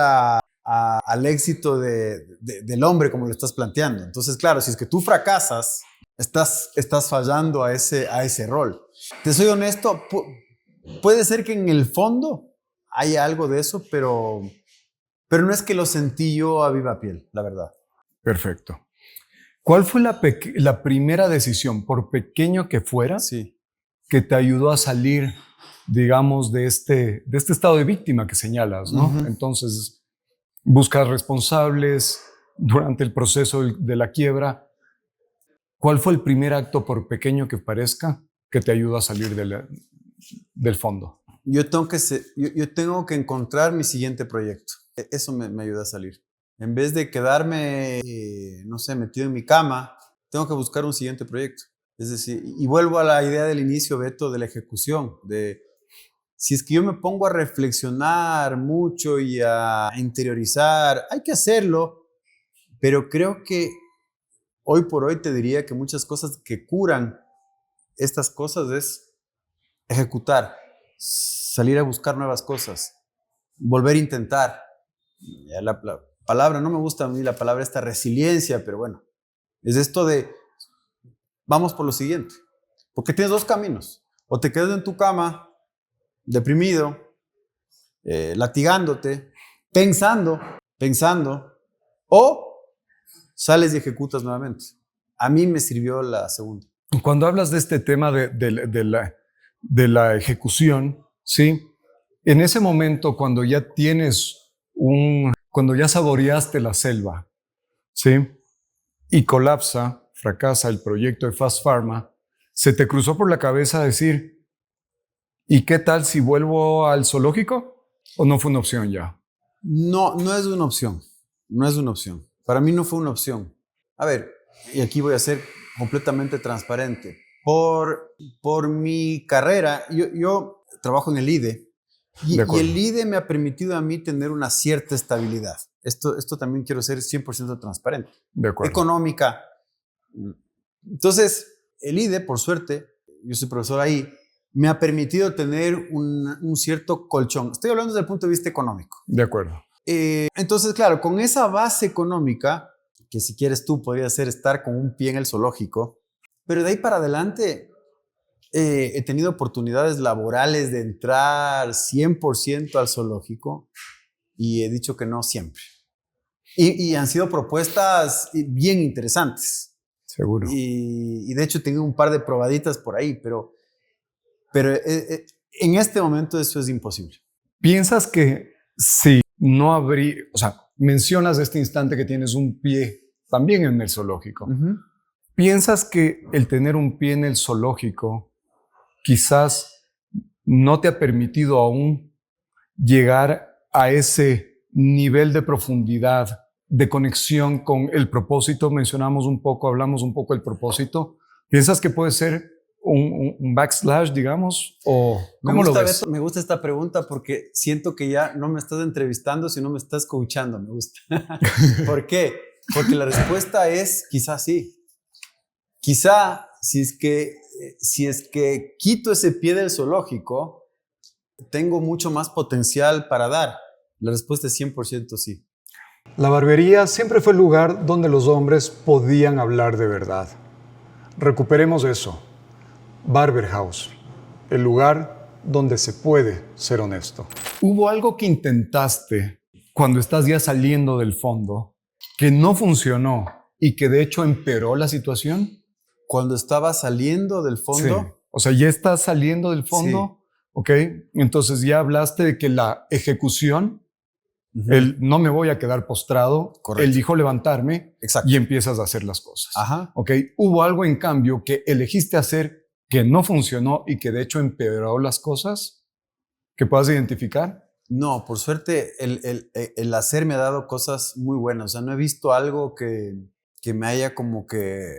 al éxito del hombre, como lo estás planteando. Entonces, claro, si es que tú fracasas, estás fallando a ese rol. Te soy honesto, puede ser que en el fondo haya algo de eso, pero no es que lo sentí yo a viva piel, la verdad. Perfecto. ¿Cuál fue la primera decisión, por pequeño que fuera, sí, que te ayudó a salir, digamos, de este estado de víctima que señalas, ¿no? Uh-huh. Entonces, buscas responsables durante el proceso de la quiebra. ¿Cuál fue el primer acto, por pequeño que parezca, que te ayudó a salir del fondo? Yo tengo que encontrar mi siguiente proyecto. Eso me ayuda a salir. En vez de quedarme, no sé, metido en mi cama, tengo que buscar un siguiente proyecto. Es decir, y vuelvo a la idea del inicio, Beto, de la ejecución. Si es que yo me pongo a reflexionar mucho y a interiorizar, hay que hacerlo, pero creo que hoy por hoy te diría que muchas cosas que curan estas cosas es ejecutar, salir a buscar nuevas cosas, volver a intentar. La palabra, no me gusta a mí la palabra esta resiliencia, pero bueno, es esto de vamos por lo siguiente, porque tienes dos caminos: o te quedas en tu cama deprimido, latigándote, pensando, o sales y ejecutas nuevamente. A mí me sirvió la segunda. Cuando hablas de este tema de la ejecución, ¿sí? En ese momento, cuando ya cuando ya saboreaste la selva, ¿sí? Y fracasa el proyecto de Fast Pharma, ¿se te cruzó por la cabeza decir, ¿y qué tal si vuelvo al zoológico? ¿O no fue una opción ya? No es una opción. No es una opción. Para mí no fue una opción. A ver, y aquí voy a ser completamente transparente. Por mi carrera, yo trabajo en el IDE y el IDE me ha permitido a mí tener una cierta estabilidad. Esto también quiero ser 100% transparente. De acuerdo. Económica. Entonces, el IDE, por suerte, yo soy profesor ahí, me ha permitido tener un cierto colchón. Estoy hablando desde el punto de vista económico. De acuerdo. Entonces, claro, con esa base económica, que si quieres tú podría ser estar con un pie en el zoológico, pero de ahí para adelante he tenido oportunidades laborales de entrar 100% al zoológico y he dicho que no siempre. Y han sido propuestas bien interesantes. Seguro. Y de hecho tengo un par de probaditas por ahí, pero en este momento eso es imposible. ¿Piensas que si no habría, o sea, mencionas este instante que tienes un pie también en el zoológico? Uh-huh. ¿Piensas que el tener un pie en el zoológico quizás no te ha permitido aún llegar a ese nivel de profundidad, de conexión con el propósito? Hablamos un poco del propósito. ¿Piensas que puede ser un backslash, digamos? ¿O cómo lo ves? Me gusta esta pregunta porque siento que ya no me estás entrevistando, sino me estás coachando. Me gusta. ¿Por qué? Porque la respuesta es quizás sí. Quizá si es que quito ese pie del zoológico, tengo mucho más potencial para dar. La respuesta es 100% sí. La barbería siempre fue el lugar donde los hombres podían hablar de verdad. Recuperemos eso. Barber House, el lugar donde se puede ser honesto. ¿Hubo algo que intentaste cuando estás ya saliendo del fondo que no funcionó y que de hecho empeoró la situación? Cuando estaba saliendo del fondo. Sí. O sea, ya estás saliendo del fondo, Sí. ¿ok? Entonces ya hablaste de que la ejecución, el no me voy a quedar postrado, Correcto. elijo levantarme. Exacto. Y empiezas a hacer las cosas. Ajá. ¿Ok? Hubo algo en cambio que elegiste hacer que no funcionó y que de hecho empeoró las cosas, que puedas identificar. No, por suerte el hacer me ha dado cosas muy buenas. O sea, no he visto algo que me haya como que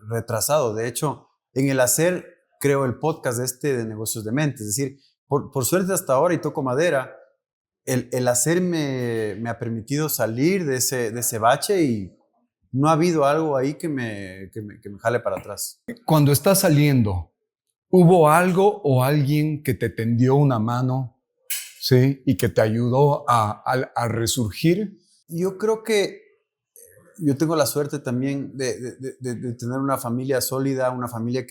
retrasado. De hecho, en el hacer creo el podcast de Negocios de Mente. Es decir, por suerte hasta ahora, y toco madera, el hacer me ha permitido salir de ese bache y no ha habido algo ahí que me jale para atrás. Cuando estás saliendo, ¿hubo algo o alguien que te tendió una mano, sí, y que te ayudó a resurgir? Yo creo que yo tengo la suerte también de tener una familia sólida, una familia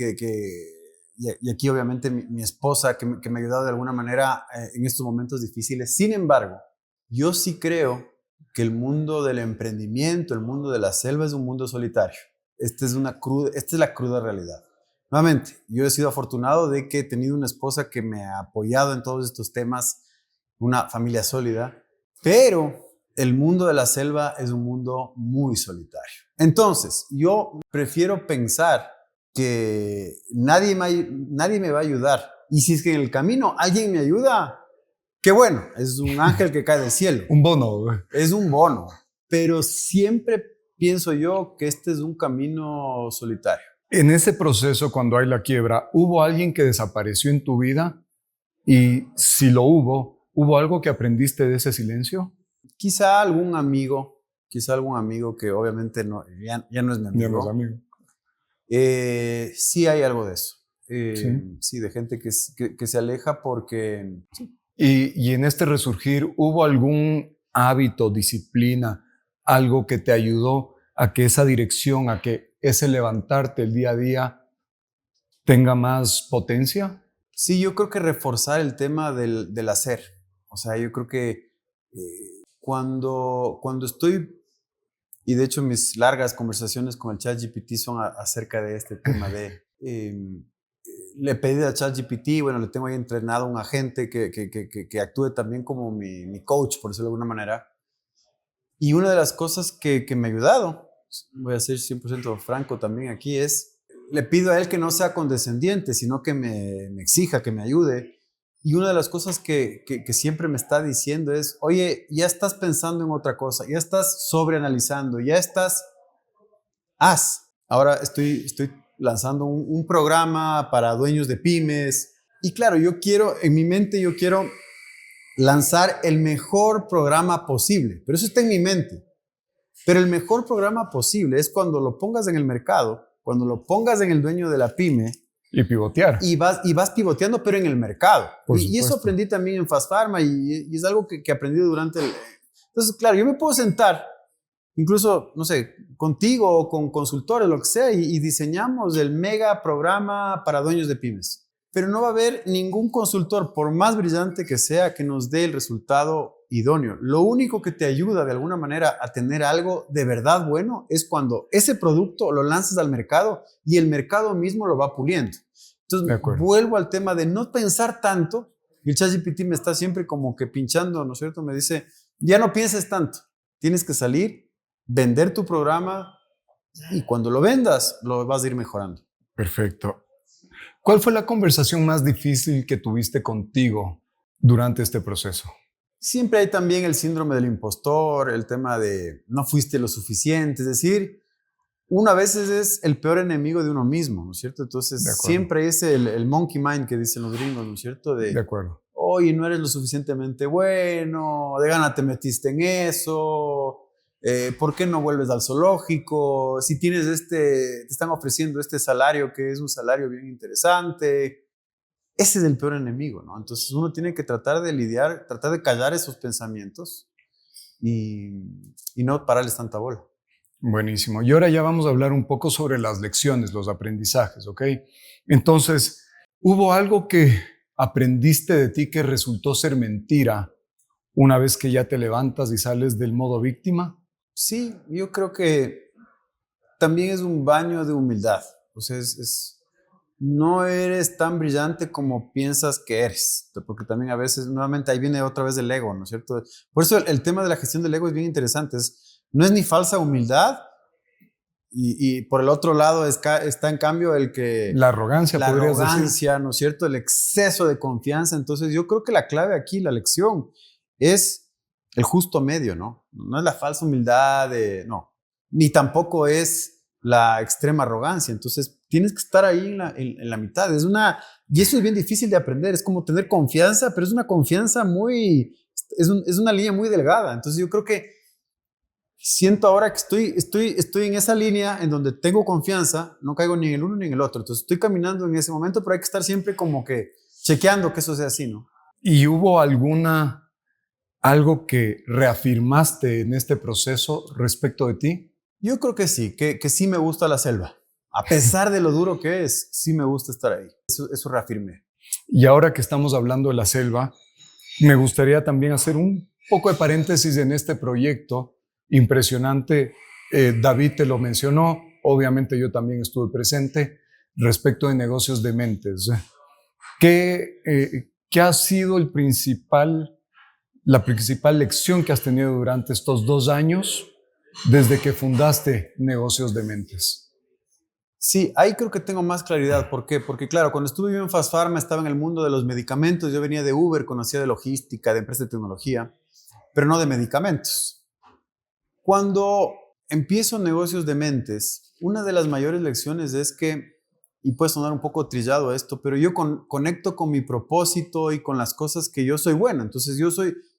y aquí obviamente mi esposa que me ha ayudado de alguna manera en estos momentos difíciles. Sin embargo, yo sí creo que el mundo del emprendimiento, el mundo de la selva es un mundo solitario. Esta es la cruda realidad. Nuevamente, yo he sido afortunado de que he tenido una esposa que me ha apoyado en todos estos temas, una familia sólida, pero el mundo de la selva es un mundo muy solitario. Entonces, yo prefiero pensar que nadie me va a ayudar. Y si es que en el camino alguien me ayuda, qué bueno, es un ángel que cae del cielo. Un bono. Es un bono. Pero siempre pienso yo que este es un camino solitario. En ese proceso, cuando hay la quiebra, ¿hubo alguien que desapareció en tu vida? Y si lo ¿hubo algo que aprendiste de ese silencio? Quizá algún amigo que obviamente no, ya no es mi amigo. Ya no es amigo. Sí hay algo de eso. Sí. Sí, de gente que se aleja porque... Sí. Y en este resurgir, ¿hubo algún hábito, disciplina, algo que te ayudó a que esa dirección, a que ese levantarte el día a día tenga más potencia? Sí, yo creo que reforzar el tema del hacer. O sea, yo creo que cuando estoy... Y de hecho mis largas conversaciones con el ChatGPT son acerca de este tema de... le pedí a ChatGPT, bueno, le tengo ahí entrenado un agente que actúe también como mi coach, por decirlo de alguna manera. Y una de las cosas que me ha ayudado, voy a ser 100% franco también aquí, le pido a él que no sea condescendiente, sino que me exija, que me ayude. Y una de las cosas que siempre me está diciendo es, oye, ya estás pensando en otra cosa, ya estás sobreanalizando, haz. Ahora estoy lanzando un programa para dueños de pymes. Y claro, en mi mente yo quiero lanzar el mejor programa posible, pero eso está en mi mente. Pero el mejor programa posible es cuando lo pongas en el mercado, cuando lo pongas en el dueño de la pyme, y pivotear. Y vas pivoteando, pero en el mercado. Y eso aprendí también en Fast Pharma y es algo que he aprendido durante el... Entonces, claro, yo me puedo sentar, incluso, no sé, contigo o con consultores, lo que sea, y diseñamos el mega programa para dueños de pymes. Pero no va a haber ningún consultor, por más brillante que sea, que nos dé el resultado idóneo. Lo único que te ayuda de alguna manera a tener algo de verdad bueno es cuando ese producto lo lanzas al mercado y el mercado mismo lo va puliendo. Entonces, vuelvo al tema de no pensar tanto. Y el ChatGPT me está siempre como que pinchando, ¿no es cierto? Me dice, ya no pienses tanto. Tienes que salir, vender tu programa y cuando lo vendas, lo vas a ir mejorando. Perfecto. ¿Cuál fue la conversación más difícil que tuviste contigo durante este proceso? Siempre hay también el síndrome del impostor, el tema de no fuiste lo suficiente, es decir, uno a veces es el peor enemigo de uno mismo, ¿no es cierto? Entonces siempre es el monkey mind que dicen los gringos, ¿no es cierto? De acuerdo. Oye, no eres lo suficientemente bueno, de gana te metiste en eso, ¿por qué no vuelves al zoológico? Si tienes te están ofreciendo este salario que es un salario bien interesante. Ese es el peor enemigo, ¿no? Entonces uno tiene que tratar de callar esos pensamientos y no pararles tanta bola. Buenísimo. Y ahora ya vamos a hablar un poco sobre las lecciones, los aprendizajes, ¿ok? Entonces, ¿hubo algo que aprendiste de ti que resultó ser mentira una vez que ya te levantas y sales del modo víctima? Sí, yo creo que también es un baño de humildad. O sea, no eres tan brillante como piensas que eres, porque también a veces, nuevamente, ahí viene otra vez el ego, ¿no es cierto? Por eso el tema de la gestión del ego es bien interesante. No es ni falsa humildad, y por el otro lado está en cambio La arrogancia, la podrías arrogancia, decir. ¿no es cierto? El exceso de confianza. Entonces yo creo que la clave aquí, la lección, es el justo medio, ¿no? No es la falsa humildad, no, ni tampoco es la extrema arrogancia. Entonces tienes que estar ahí en la mitad. Y eso es bien difícil de aprender. Es como tener confianza, pero es una confianza es una línea muy delgada. Entonces yo creo que siento ahora que estoy en esa línea en donde tengo confianza, no caigo ni en el uno ni en el otro. Entonces estoy caminando en ese momento, pero hay que estar siempre como que chequeando que eso sea así, ¿no? ¿Y hubo algo que reafirmaste en este proceso respecto de ti? Yo creo que sí, que sí me gusta la selva. A pesar de lo duro que es, sí me gusta estar ahí. Eso reafirmé. Y ahora que estamos hablando de la selva, me gustaría también hacer un poco de paréntesis en este proyecto impresionante. David te lo mencionó, obviamente yo también estuve presente, respecto de negocios de mentes. ¿Qué ha sido la principal lección que has tenido durante estos 2 años desde que fundaste Negocios de Mentes? Sí, ahí creo que tengo más claridad. ¿Por qué? Porque claro, cuando estuve yo en Fast Pharma estaba en el mundo de los medicamentos. Yo venía de Uber, conocía de logística, de empresas de tecnología, pero no de medicamentos. Cuando empiezo Negocios de Mentes, una de las mayores lecciones es que, y puede sonar un poco trillado esto, pero yo conecto con mi propósito y con las cosas que yo soy bueno. Entonces yo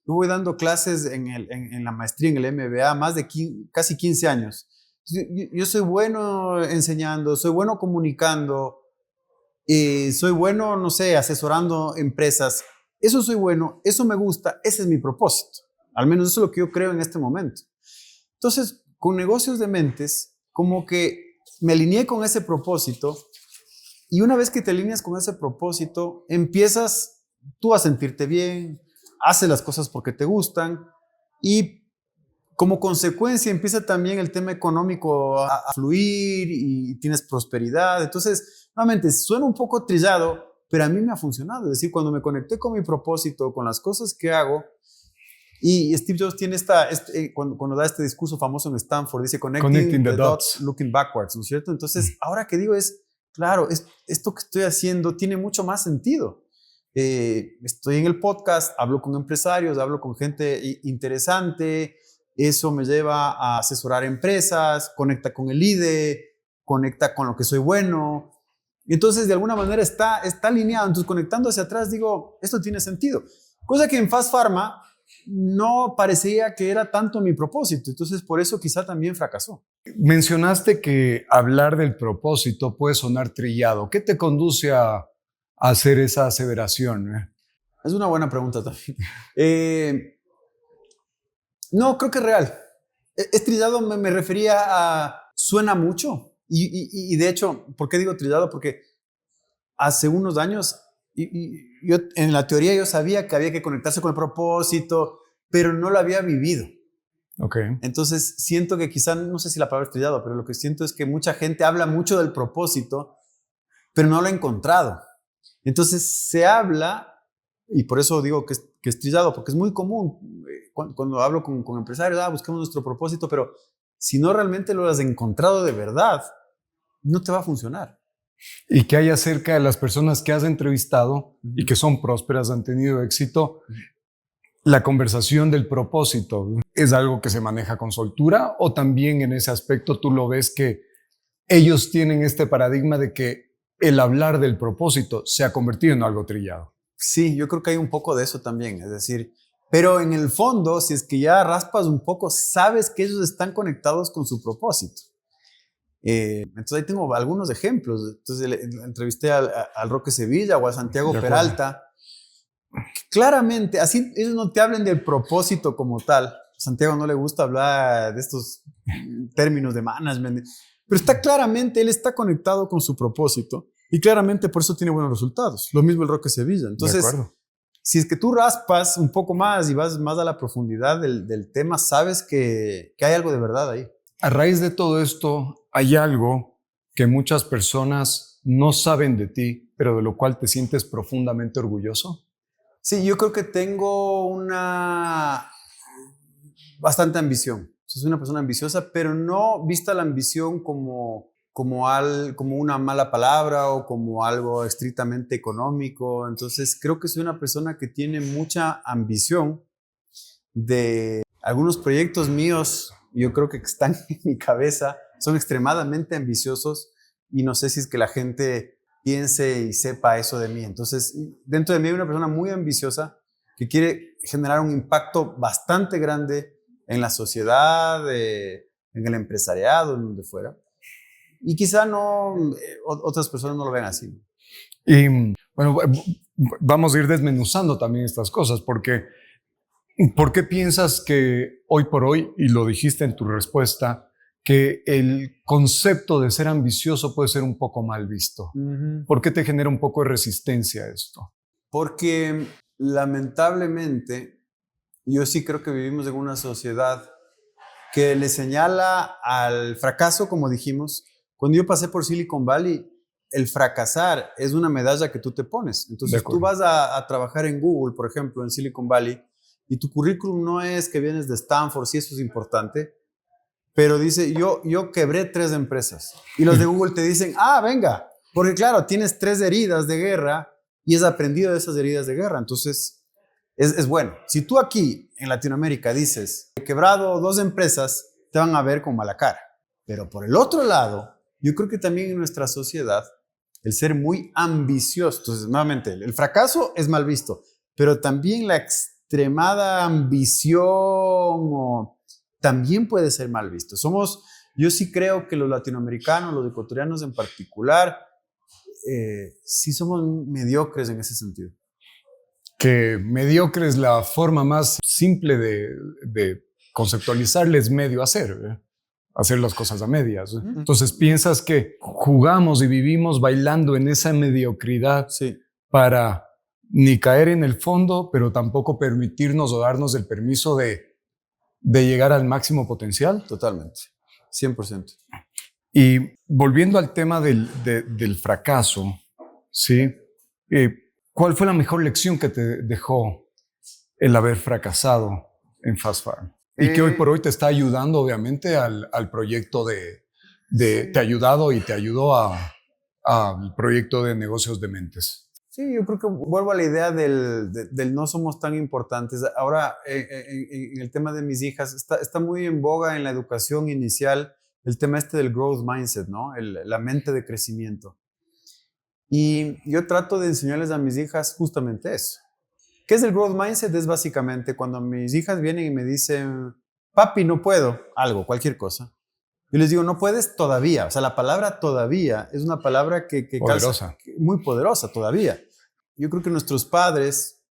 voy dando clases en la maestría, en el MBA, más de casi 15 años. Yo soy bueno enseñando, soy bueno comunicando, soy bueno, no sé, asesorando empresas. Eso soy bueno, eso me gusta, ese es mi propósito. Al menos eso es lo que yo creo en este momento. Entonces, con Negocios de Mentes, como que me alineé con ese propósito, y una vez que te alineas con ese propósito, empiezas tú a sentirte bien, haces las cosas porque te gustan, y como consecuencia empieza también el tema económico a fluir y tienes prosperidad. Entonces, nuevamente, suena un poco trillado, pero a mí me ha funcionado. Es decir, cuando me conecté con mi propósito, con las cosas que hago, y Steve Jobs tiene cuando da este discurso famoso en Stanford, dice Connecting the dots, looking backwards, ¿no es cierto? Entonces, ahora que digo claro, esto que estoy haciendo tiene mucho más sentido. Estoy en el podcast, hablo con empresarios, hablo con gente interesante, eso me lleva a asesorar empresas, conecta con el IDE, conecta con lo que soy bueno. Entonces, de alguna manera está alineado. Entonces, conectando hacia atrás, digo, esto tiene sentido. Cosa que en Fast Pharma no parecía que era tanto mi propósito. Entonces, por eso quizá también fracasó. Mencionaste que hablar del propósito puede sonar trillado. ¿Qué te conduce a hacer esa aseveración? Es una buena pregunta también. No, creo que es real. Es trillado, me refería a... Suena mucho. Y de hecho, ¿por qué digo trillado? Porque hace unos años, yo en la teoría yo sabía que había que conectarse con el propósito, pero no lo había vivido. Okay. Entonces siento que quizá, no sé si la palabra es trillado, pero lo que siento es que mucha gente habla mucho del propósito, pero no lo ha encontrado. Entonces se habla, y por eso digo que es trillado, porque es muy común cuando hablo con empresarios, busquemos nuestro propósito, pero si no realmente lo has encontrado de verdad, no te va a funcionar. ¿Y qué hay acerca de las personas que has entrevistado y que son prósperas, han tenido éxito? La conversación del propósito, ¿es algo que se maneja con soltura o también en ese aspecto tú lo ves que ellos tienen este paradigma de que el hablar del propósito se ha convertido en algo trillado? Sí, yo creo que hay un poco de eso también, es decir, pero en el fondo, si es que ya raspas un poco, sabes que ellos están conectados con su propósito. Entonces ahí tengo algunos ejemplos. Entonces entrevisté al Roque Sevilla o a Santiago Peralta. Claramente, así ellos no te hablen del propósito como tal. A Santiago no le gusta hablar de estos términos de management, pero él está conectado con su propósito y claramente por eso tiene buenos resultados. Lo mismo el Roque Sevilla. Entonces, si es que tú raspas un poco más y vas más a la profundidad del tema, sabes que hay algo de verdad ahí. a raíz de todo esto, hay algo que muchas personas no saben de ti, pero de lo cual te sientes profundamente orgulloso. Sí, yo creo que tengo bastante ambición. Soy una persona ambiciosa, pero no vista la ambición como una mala palabra o como algo estrictamente económico. Entonces, creo que soy una persona que tiene mucha ambición de algunos proyectos míos. Yo creo que están en mi cabeza, son extremadamente ambiciosos y no sé si es que la gente piense y sepa eso de mí. Entonces, dentro de mí hay una persona muy ambiciosa que quiere generar un impacto bastante grande en la sociedad, en el empresariado, en donde fuera. Y quizá otras personas no lo vean así. Y bueno, vamos a ir desmenuzando también estas cosas, porque ¿por qué piensas que hoy por hoy, y lo dijiste en tu respuesta, que el concepto de ser ambicioso puede ser un poco mal visto? ¿Por qué te genera un poco de resistencia a esto? Porque lamentablemente yo sí creo que vivimos en una sociedad que le señala al fracaso, como dijimos. Cuando yo pasé por Silicon Valley, el fracasar es una medalla que tú te pones. Entonces tú vas a trabajar en Google, por ejemplo, en Silicon Valley, y tu currículum no es que vienes de Stanford, sí, eso es importante, pero dice, yo quebré 3 empresas. Y los de Google te dicen, venga, porque claro, tienes 3 heridas de guerra y has aprendido de esas heridas de guerra. Entonces, es bueno. Si tú aquí en Latinoamérica dices, he quebrado 2 empresas, te van a ver con mala cara. Pero por el otro lado, yo creo que también en nuestra sociedad, el ser muy ambicioso, entonces nuevamente, el fracaso es mal visto, pero también la extremada ambición también puede ser mal visto. Yo sí creo que los latinoamericanos, los ecuatorianos en particular, sí somos mediocres en ese sentido. Que mediocre es la forma más simple de conceptualizarles medio hacer las cosas a medias. Entonces piensas que jugamos y vivimos bailando en esa mediocridad para ni caer en el fondo, pero tampoco permitirnos o darnos el permiso de llegar al máximo potencial. Totalmente, 100%. Y volviendo al tema del fracaso, ¿sí? ¿Cuál fue la mejor lección que te dejó el haber fracasado en Fast Farm? Y que hoy por hoy te está ayudando, obviamente, al proyecto te ha ayudado y te ayudó al proyecto de negocios de mentes. Sí, yo creo que vuelvo a la idea del no somos tan importantes. Ahora, en el tema de mis hijas, está muy en boga en la educación inicial el tema del growth mindset, ¿no? La mente de crecimiento. Y yo trato de enseñarles a mis hijas justamente eso. ¿Qué es el growth mindset? Es básicamente cuando mis hijas vienen y me dicen, papi, no puedo, algo, cualquier cosa. Yo les digo, no puedes todavía. O sea, la palabra todavía es una palabra que poderosa. Muy poderosa todavía. Yo creo que nuestros padres,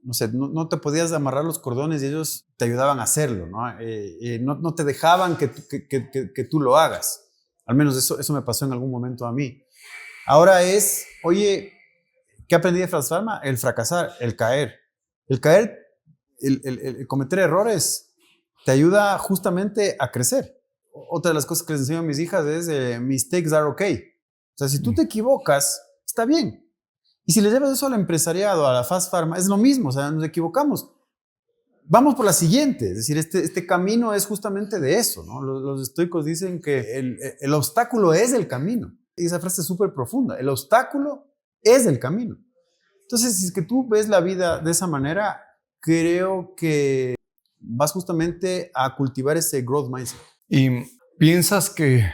no sé, no te podías amarrar los cordones y ellos te ayudaban a hacerlo, ¿no? No te dejaban que tú lo hagas. Al menos eso me pasó en algún momento a mí. Ahora oye, ¿qué aprendí de Fast Pharma? El fracasar, el caer. El caer, el cometer errores, te ayuda justamente a crecer. Otra de las cosas que les enseño a mis hijas es mistakes are okay. O sea, si tú te equivocas, está bien. Y si le llevas eso al empresariado, a la Fast Pharma, es lo mismo. O sea, nos equivocamos. Vamos por la siguiente. Es decir, este camino es justamente de eso, ¿no? Los estoicos dicen que el obstáculo es el camino. Y esa frase es súper profunda. El obstáculo es el camino. Entonces, si es que tú ves la vida de esa manera, creo que vas justamente a cultivar ese growth mindset. Y piensas que,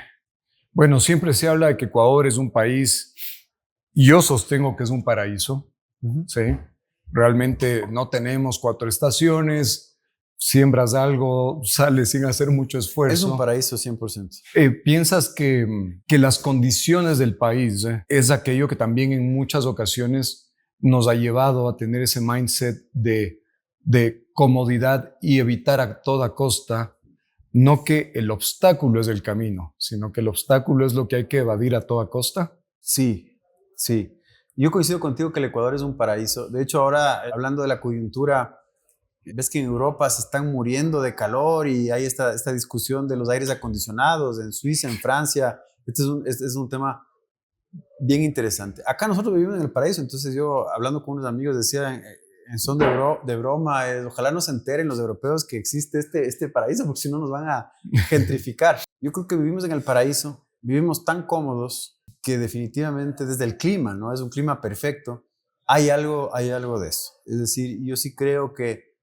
bueno, siempre se habla de que Ecuador es un país, y yo sostengo que es un paraíso, ¿sí? Realmente no tenemos 4 estaciones, siembras algo, sales sin hacer mucho esfuerzo. Es un paraíso 100%. ¿Piensas que las condiciones del país es aquello que también en muchas ocasiones nos ha llevado a tener ese mindset de comodidad y evitar a toda costa, no que el obstáculo es el camino, sino que el obstáculo es lo que hay que evadir a toda costa? Sí, sí. Yo coincido contigo que el Ecuador es un paraíso. De hecho, ahora, hablando de la coyuntura, Ves que en Europa se están muriendo de calor y hay esta discusión de los aires acondicionados en Suiza, en Francia. Este es un tema bien interesante. Acá nosotros vivimos en el paraíso, entonces yo, hablando con unos amigos, decía en son de broma, ojalá no se enteren los europeos que existe este paraíso, porque si no nos van a gentrificar. Yo creo que vivimos en el paraíso, vivimos tan cómodos que definitivamente desde el clima, ¿no? Es un clima perfecto, hay algo de eso. Es decir, yo sí creo que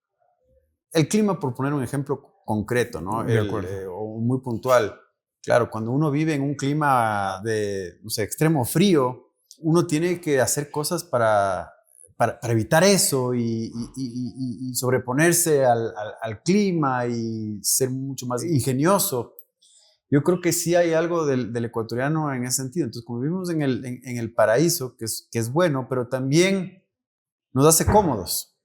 el clima, por poner un ejemplo concreto, ¿no? De acuerdo. O muy puntual. Claro, cuando uno vive en un clima de, no sé, extremo frío, uno tiene que hacer cosas para evitar eso y sobreponerse al clima y ser mucho más ingenioso. Yo creo que sí hay algo del ecuatoriano en ese sentido. Entonces, como vivimos en el paraíso, que es bueno, pero también nos hace cómodos,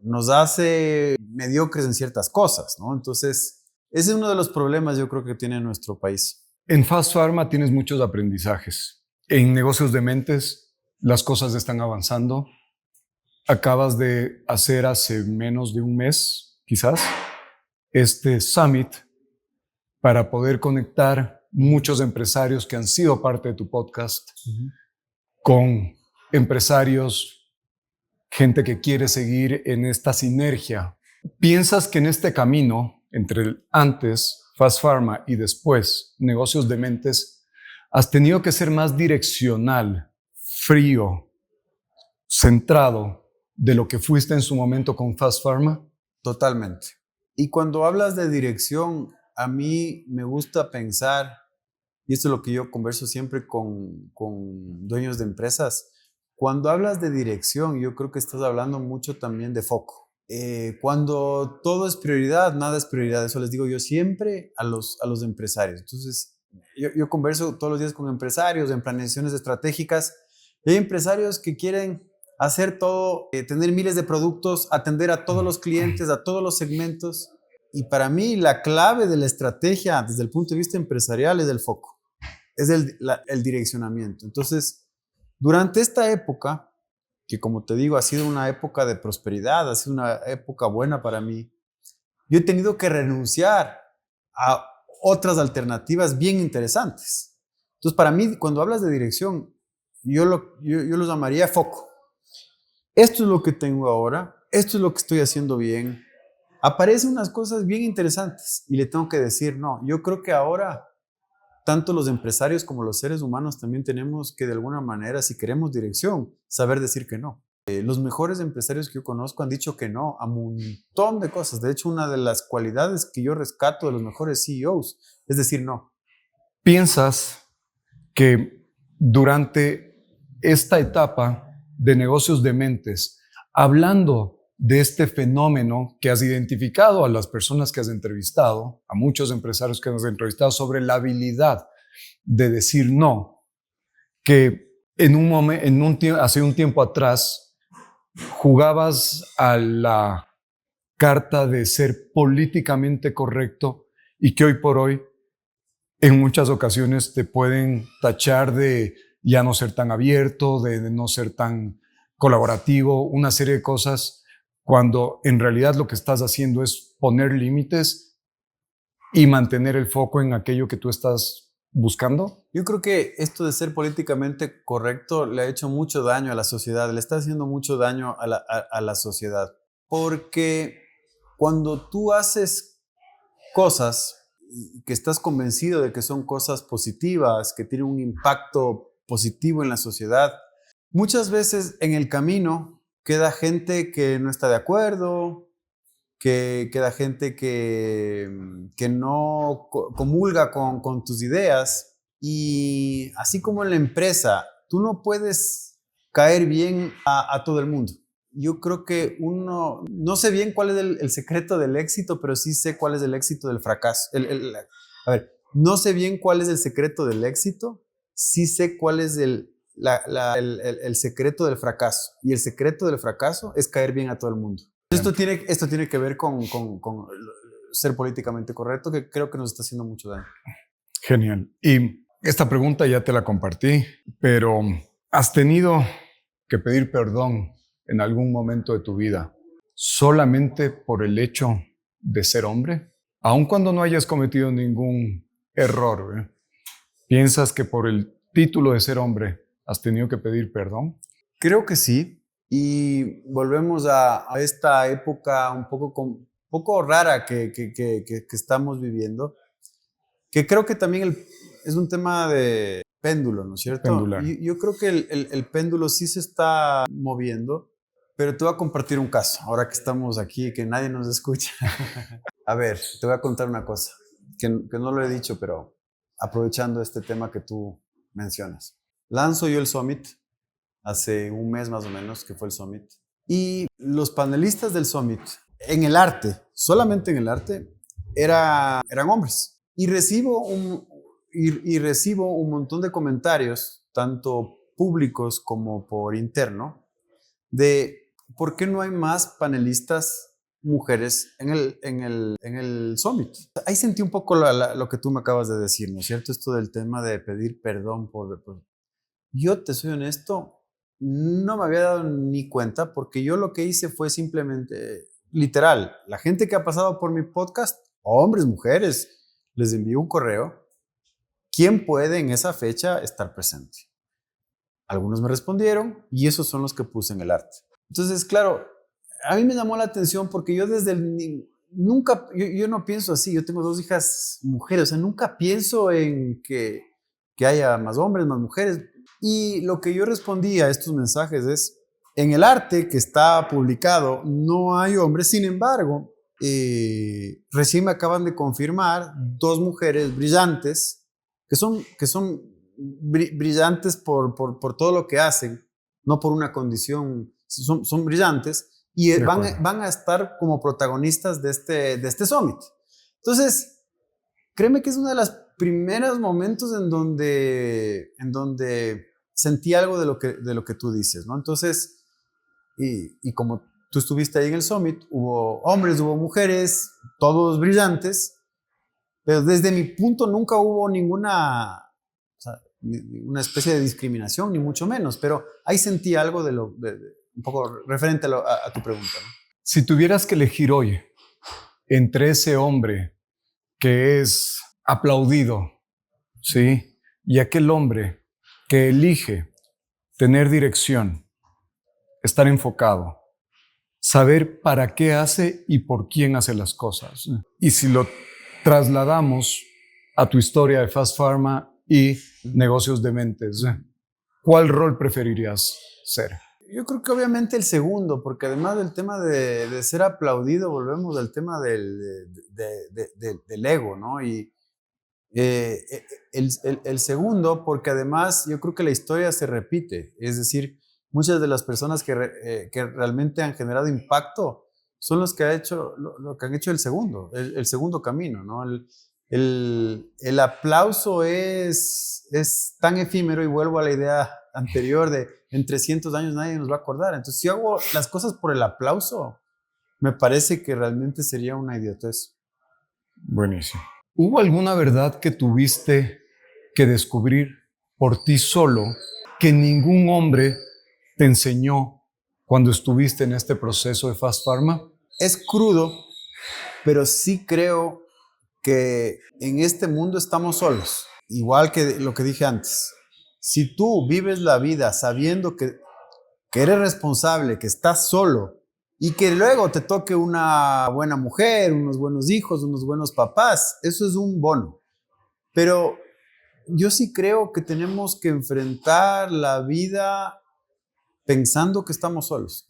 nos hace mediocres en ciertas cosas, ¿no? Entonces, ese es uno de los problemas, yo creo, que tiene nuestro país. En Fast Pharma tienes muchos aprendizajes. En negocios de mentes, las cosas están avanzando. Acabas de hacer hace menos de un mes, quizás, este summit para poder conectar muchos empresarios que han sido parte de tu podcast con empresarios, gente que quiere seguir en esta sinergia. ¿Piensas que en este camino, entre el antes, Fast Pharma, y después, negocios de mentes, has tenido que ser más direccional, frío, centrado de lo que fuiste en su momento con Fast Pharma? Totalmente. Y cuando hablas de dirección, a mí me gusta pensar, y esto es lo que yo converso siempre con dueños de empresas, cuando hablas de dirección, yo creo que estás hablando mucho también de foco. Cuando todo es prioridad, nada es prioridad. Eso les digo yo siempre a los empresarios. Entonces, yo converso todos los días con empresarios en planeaciones estratégicas. Y hay empresarios que quieren hacer todo, tener miles de productos, atender a todos los clientes, a todos los segmentos. Y para mí la clave de la estrategia desde el punto de vista empresarial es el foco, es el direccionamiento. Entonces, durante esta época, que como te digo, ha sido una época de prosperidad, ha sido una época buena para mí, yo he tenido que renunciar a otras alternativas bien interesantes. Entonces, para mí, cuando hablas de dirección, yo lo llamaría foco. Esto es lo que tengo ahora, esto es lo que estoy haciendo bien. Aparecen unas cosas bien interesantes y le tengo que decir, no, yo creo que ahora tanto los empresarios como los seres humanos también tenemos que de alguna manera, si queremos dirección, saber decir que no. Los mejores empresarios que yo conozco han dicho que no a un montón de cosas. De hecho, una de las cualidades que yo rescato de los mejores CEOs es decir no. ¿Piensas que durante esta etapa de negocios de mentes, hablando de este fenómeno que has identificado a las personas que has entrevistado, a muchos empresarios que has entrevistado, sobre la habilidad de decir no, que hace un tiempo atrás jugabas a la carta de ser políticamente correcto y que hoy por hoy en muchas ocasiones te pueden tachar de ya no ser tan abierto, de no ser tan colaborativo, una serie de cosas, cuando en realidad lo que estás haciendo es poner límites y mantener el foco en aquello que tú estás buscando? Yo creo que esto de ser políticamente correcto le ha hecho mucho daño a la sociedad, le está haciendo mucho daño a la sociedad, porque cuando tú haces cosas que estás convencido de que son cosas positivas, que tienen un impacto positivo en la sociedad, muchas veces en el camino queda gente que no está de acuerdo, que queda gente que no comulga con tus ideas. Y así como en la empresa, tú no puedes caer bien a todo el mundo. Yo creo que no sé bien cuál es el secreto del éxito, pero sí sé cuál es el éxito del fracaso. A ver, no sé bien cuál es el secreto del éxito, sí sé cuál es el secreto del fracaso. Y el secreto del fracaso es caer bien a todo el mundo. Esto tiene que ver con ser políticamente correcto, que creo que nos está haciendo mucho daño. Genial. Y esta pregunta ya te la compartí, pero ¿has tenido que pedir perdón en algún momento de tu vida solamente por el hecho de ser hombre? Aun cuando no hayas cometido ningún error, ¿eh? ¿Piensas que por el título de ser hombre has tenido que pedir perdón? Creo que sí. Y volvemos a esta época un poco rara que estamos viviendo, que creo que también es un tema de péndulo, ¿no es cierto? Pendular. Yo creo que el péndulo sí se está moviendo, pero te voy a compartir un caso, ahora que estamos aquí, que nadie nos escucha. A ver, te voy a contar una cosa, que no lo he dicho, pero aprovechando este tema que tú mencionas. Lanzo yo el Summit hace un mes más o menos, que fue el Summit, y los panelistas del Summit, en el arte, solamente en el arte, eran hombres. Y recibo un montón de comentarios, tanto públicos como por interno, de por qué no hay más panelistas mujeres en el Summit. Ahí sentí un poco lo que tú me acabas de decir, ¿no es cierto? Esto del tema de pedir perdón Yo te soy honesto, no me había dado ni cuenta porque yo lo que hice fue simplemente, literal, la gente que ha pasado por mi podcast, hombres, mujeres, les envío un correo. ¿Quién puede en esa fecha estar presente? Algunos me respondieron y esos son los que puse en el arte. Entonces, claro, a mí me llamó la atención porque yo nunca, yo no pienso así, yo tengo 2 hijas mujeres, o sea, nunca pienso en que haya más hombres, más mujeres. Y lo que yo respondí a estos mensajes es, en el arte que está publicado no hay hombres, sin embargo, recién me acaban de confirmar 2 mujeres brillantes, que son brillantes por todo lo que hacen, no por una condición, son brillantes y van a estar como protagonistas de este Summit. Entonces, créeme que es uno de los primeros momentos en donde sentí algo de lo que tú dices, ¿no? Entonces, y como tú estuviste ahí en el Summit, hubo hombres, hubo mujeres, todos brillantes, pero desde mi punto nunca hubo ninguna, o sea, una especie de discriminación, ni mucho menos, pero ahí sentí algo de un poco referente a tu pregunta, ¿no? Si tuvieras que elegir hoy entre ese hombre que es aplaudido, ¿sí? Y aquel hombre que elige tener dirección, estar enfocado, saber para qué hace y por quién hace las cosas. Y si lo trasladamos a tu historia de Fast Pharma y negocios de mentes, ¿cuál rol preferirías ser? Yo creo que obviamente el segundo, porque además del tema de ser aplaudido, volvemos al tema del ego, ¿no? Y el segundo, porque además yo creo que la historia se repite, es decir, muchas de las personas que realmente han generado impacto son los que lo que han hecho el segundo camino, ¿no? El aplauso es tan efímero, y vuelvo a la idea anterior de en 300 años nadie nos va a acordar. Entonces, si hago las cosas por el aplauso, me parece que realmente sería una idiotez. Buenísimo. ¿Hubo alguna verdad que tuviste que descubrir por ti solo que ningún hombre te enseñó cuando estuviste en este proceso de Fast Pharma? Es crudo, pero sí creo que en este mundo estamos solos, igual que lo que dije antes. Si tú vives la vida sabiendo que eres responsable, que estás solo y que luego te toque una buena mujer, unos buenos hijos, unos buenos papás, eso es un bono. Pero yo sí creo que tenemos que enfrentar la vida pensando que estamos solos,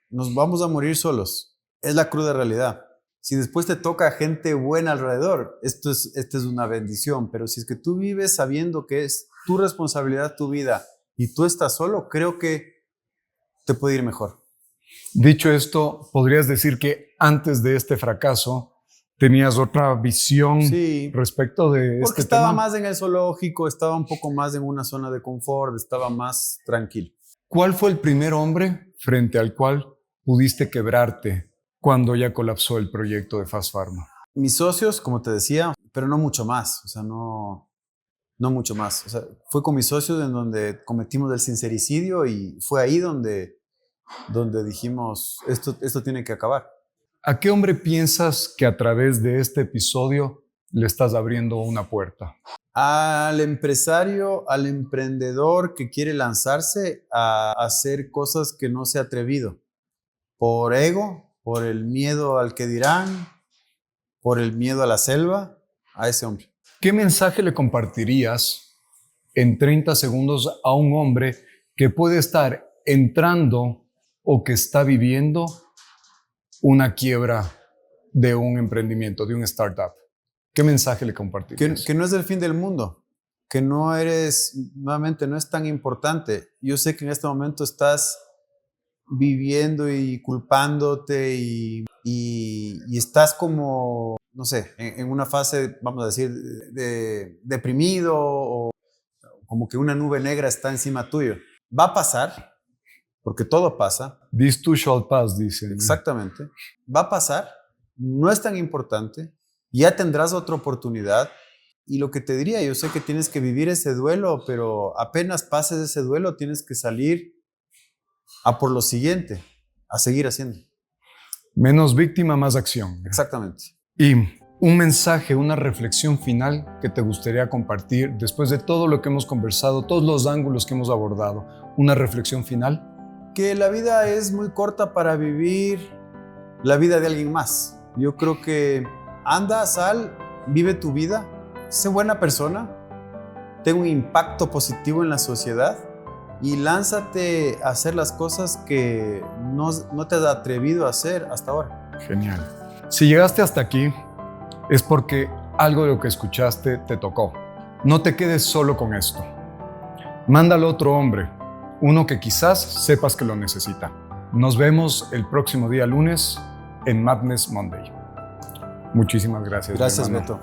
nos vamos a morir solos, es la cruda realidad. Si después te toca gente buena alrededor, esta es una bendición, pero si es que tú vives sabiendo que es tu responsabilidad, tu vida, y tú estás solo, creo que te puede ir mejor. Dicho esto, ¿podrías decir que antes de este fracaso tenías otra visión respecto de este tema? Porque estaba más en el zoológico, estaba un poco más en una zona de confort, estaba más tranquilo. ¿Cuál fue el primer hombre frente al cual pudiste quebrarte cuando ya colapsó el proyecto de Fast Pharma? Mis socios, como te decía, pero no mucho más, o sea, no mucho más. O sea, fue con mis socios en donde cometimos el sincericidio y fue ahí donde donde dijimos, esto tiene que acabar. ¿A qué hombre piensas que a través de este episodio le estás abriendo una puerta? Al empresario, al emprendedor que quiere lanzarse a hacer cosas que no se ha atrevido. Por ego, por el miedo al que dirán, por el miedo a la selva, a ese hombre. ¿Qué mensaje le compartirías en 30 segundos a un hombre que puede estar entrando o que está viviendo una quiebra de un emprendimiento, de un startup? ¿Qué mensaje le compartirías? Que no es el fin del mundo, que no nuevamente no es tan importante. Yo sé que en este momento estás viviendo y culpándote y estás como, no sé, en una fase, vamos a decir, de deprimido o como que una nube negra está encima tuyo. Va a pasar, porque todo pasa. This too shall pass, dicen. Exactamente. Va a pasar, no es tan importante, ya tendrás otra oportunidad. Y lo que te diría, yo sé que tienes que vivir ese duelo, pero apenas pases ese duelo, tienes que salir a por lo siguiente, a seguir haciendo. Menos víctima, más acción. Exactamente. Y un mensaje, una reflexión final que te gustaría compartir después de todo lo que hemos conversado, todos los ángulos que hemos abordado. Una reflexión final. Que la vida es muy corta para vivir la vida de alguien más. Yo creo que anda, sal, vive tu vida, sé buena persona, ten un impacto positivo en la sociedad y lánzate a hacer las cosas que no te has atrevido a hacer hasta ahora. Genial. Si llegaste hasta aquí, es porque algo de lo que escuchaste te tocó. No te quedes solo con esto. Mándalo a otro hombre, uno que quizás sepas que lo necesita. Nos vemos el próximo día lunes en Madness Monday. Muchísimas gracias. Gracias, Beto.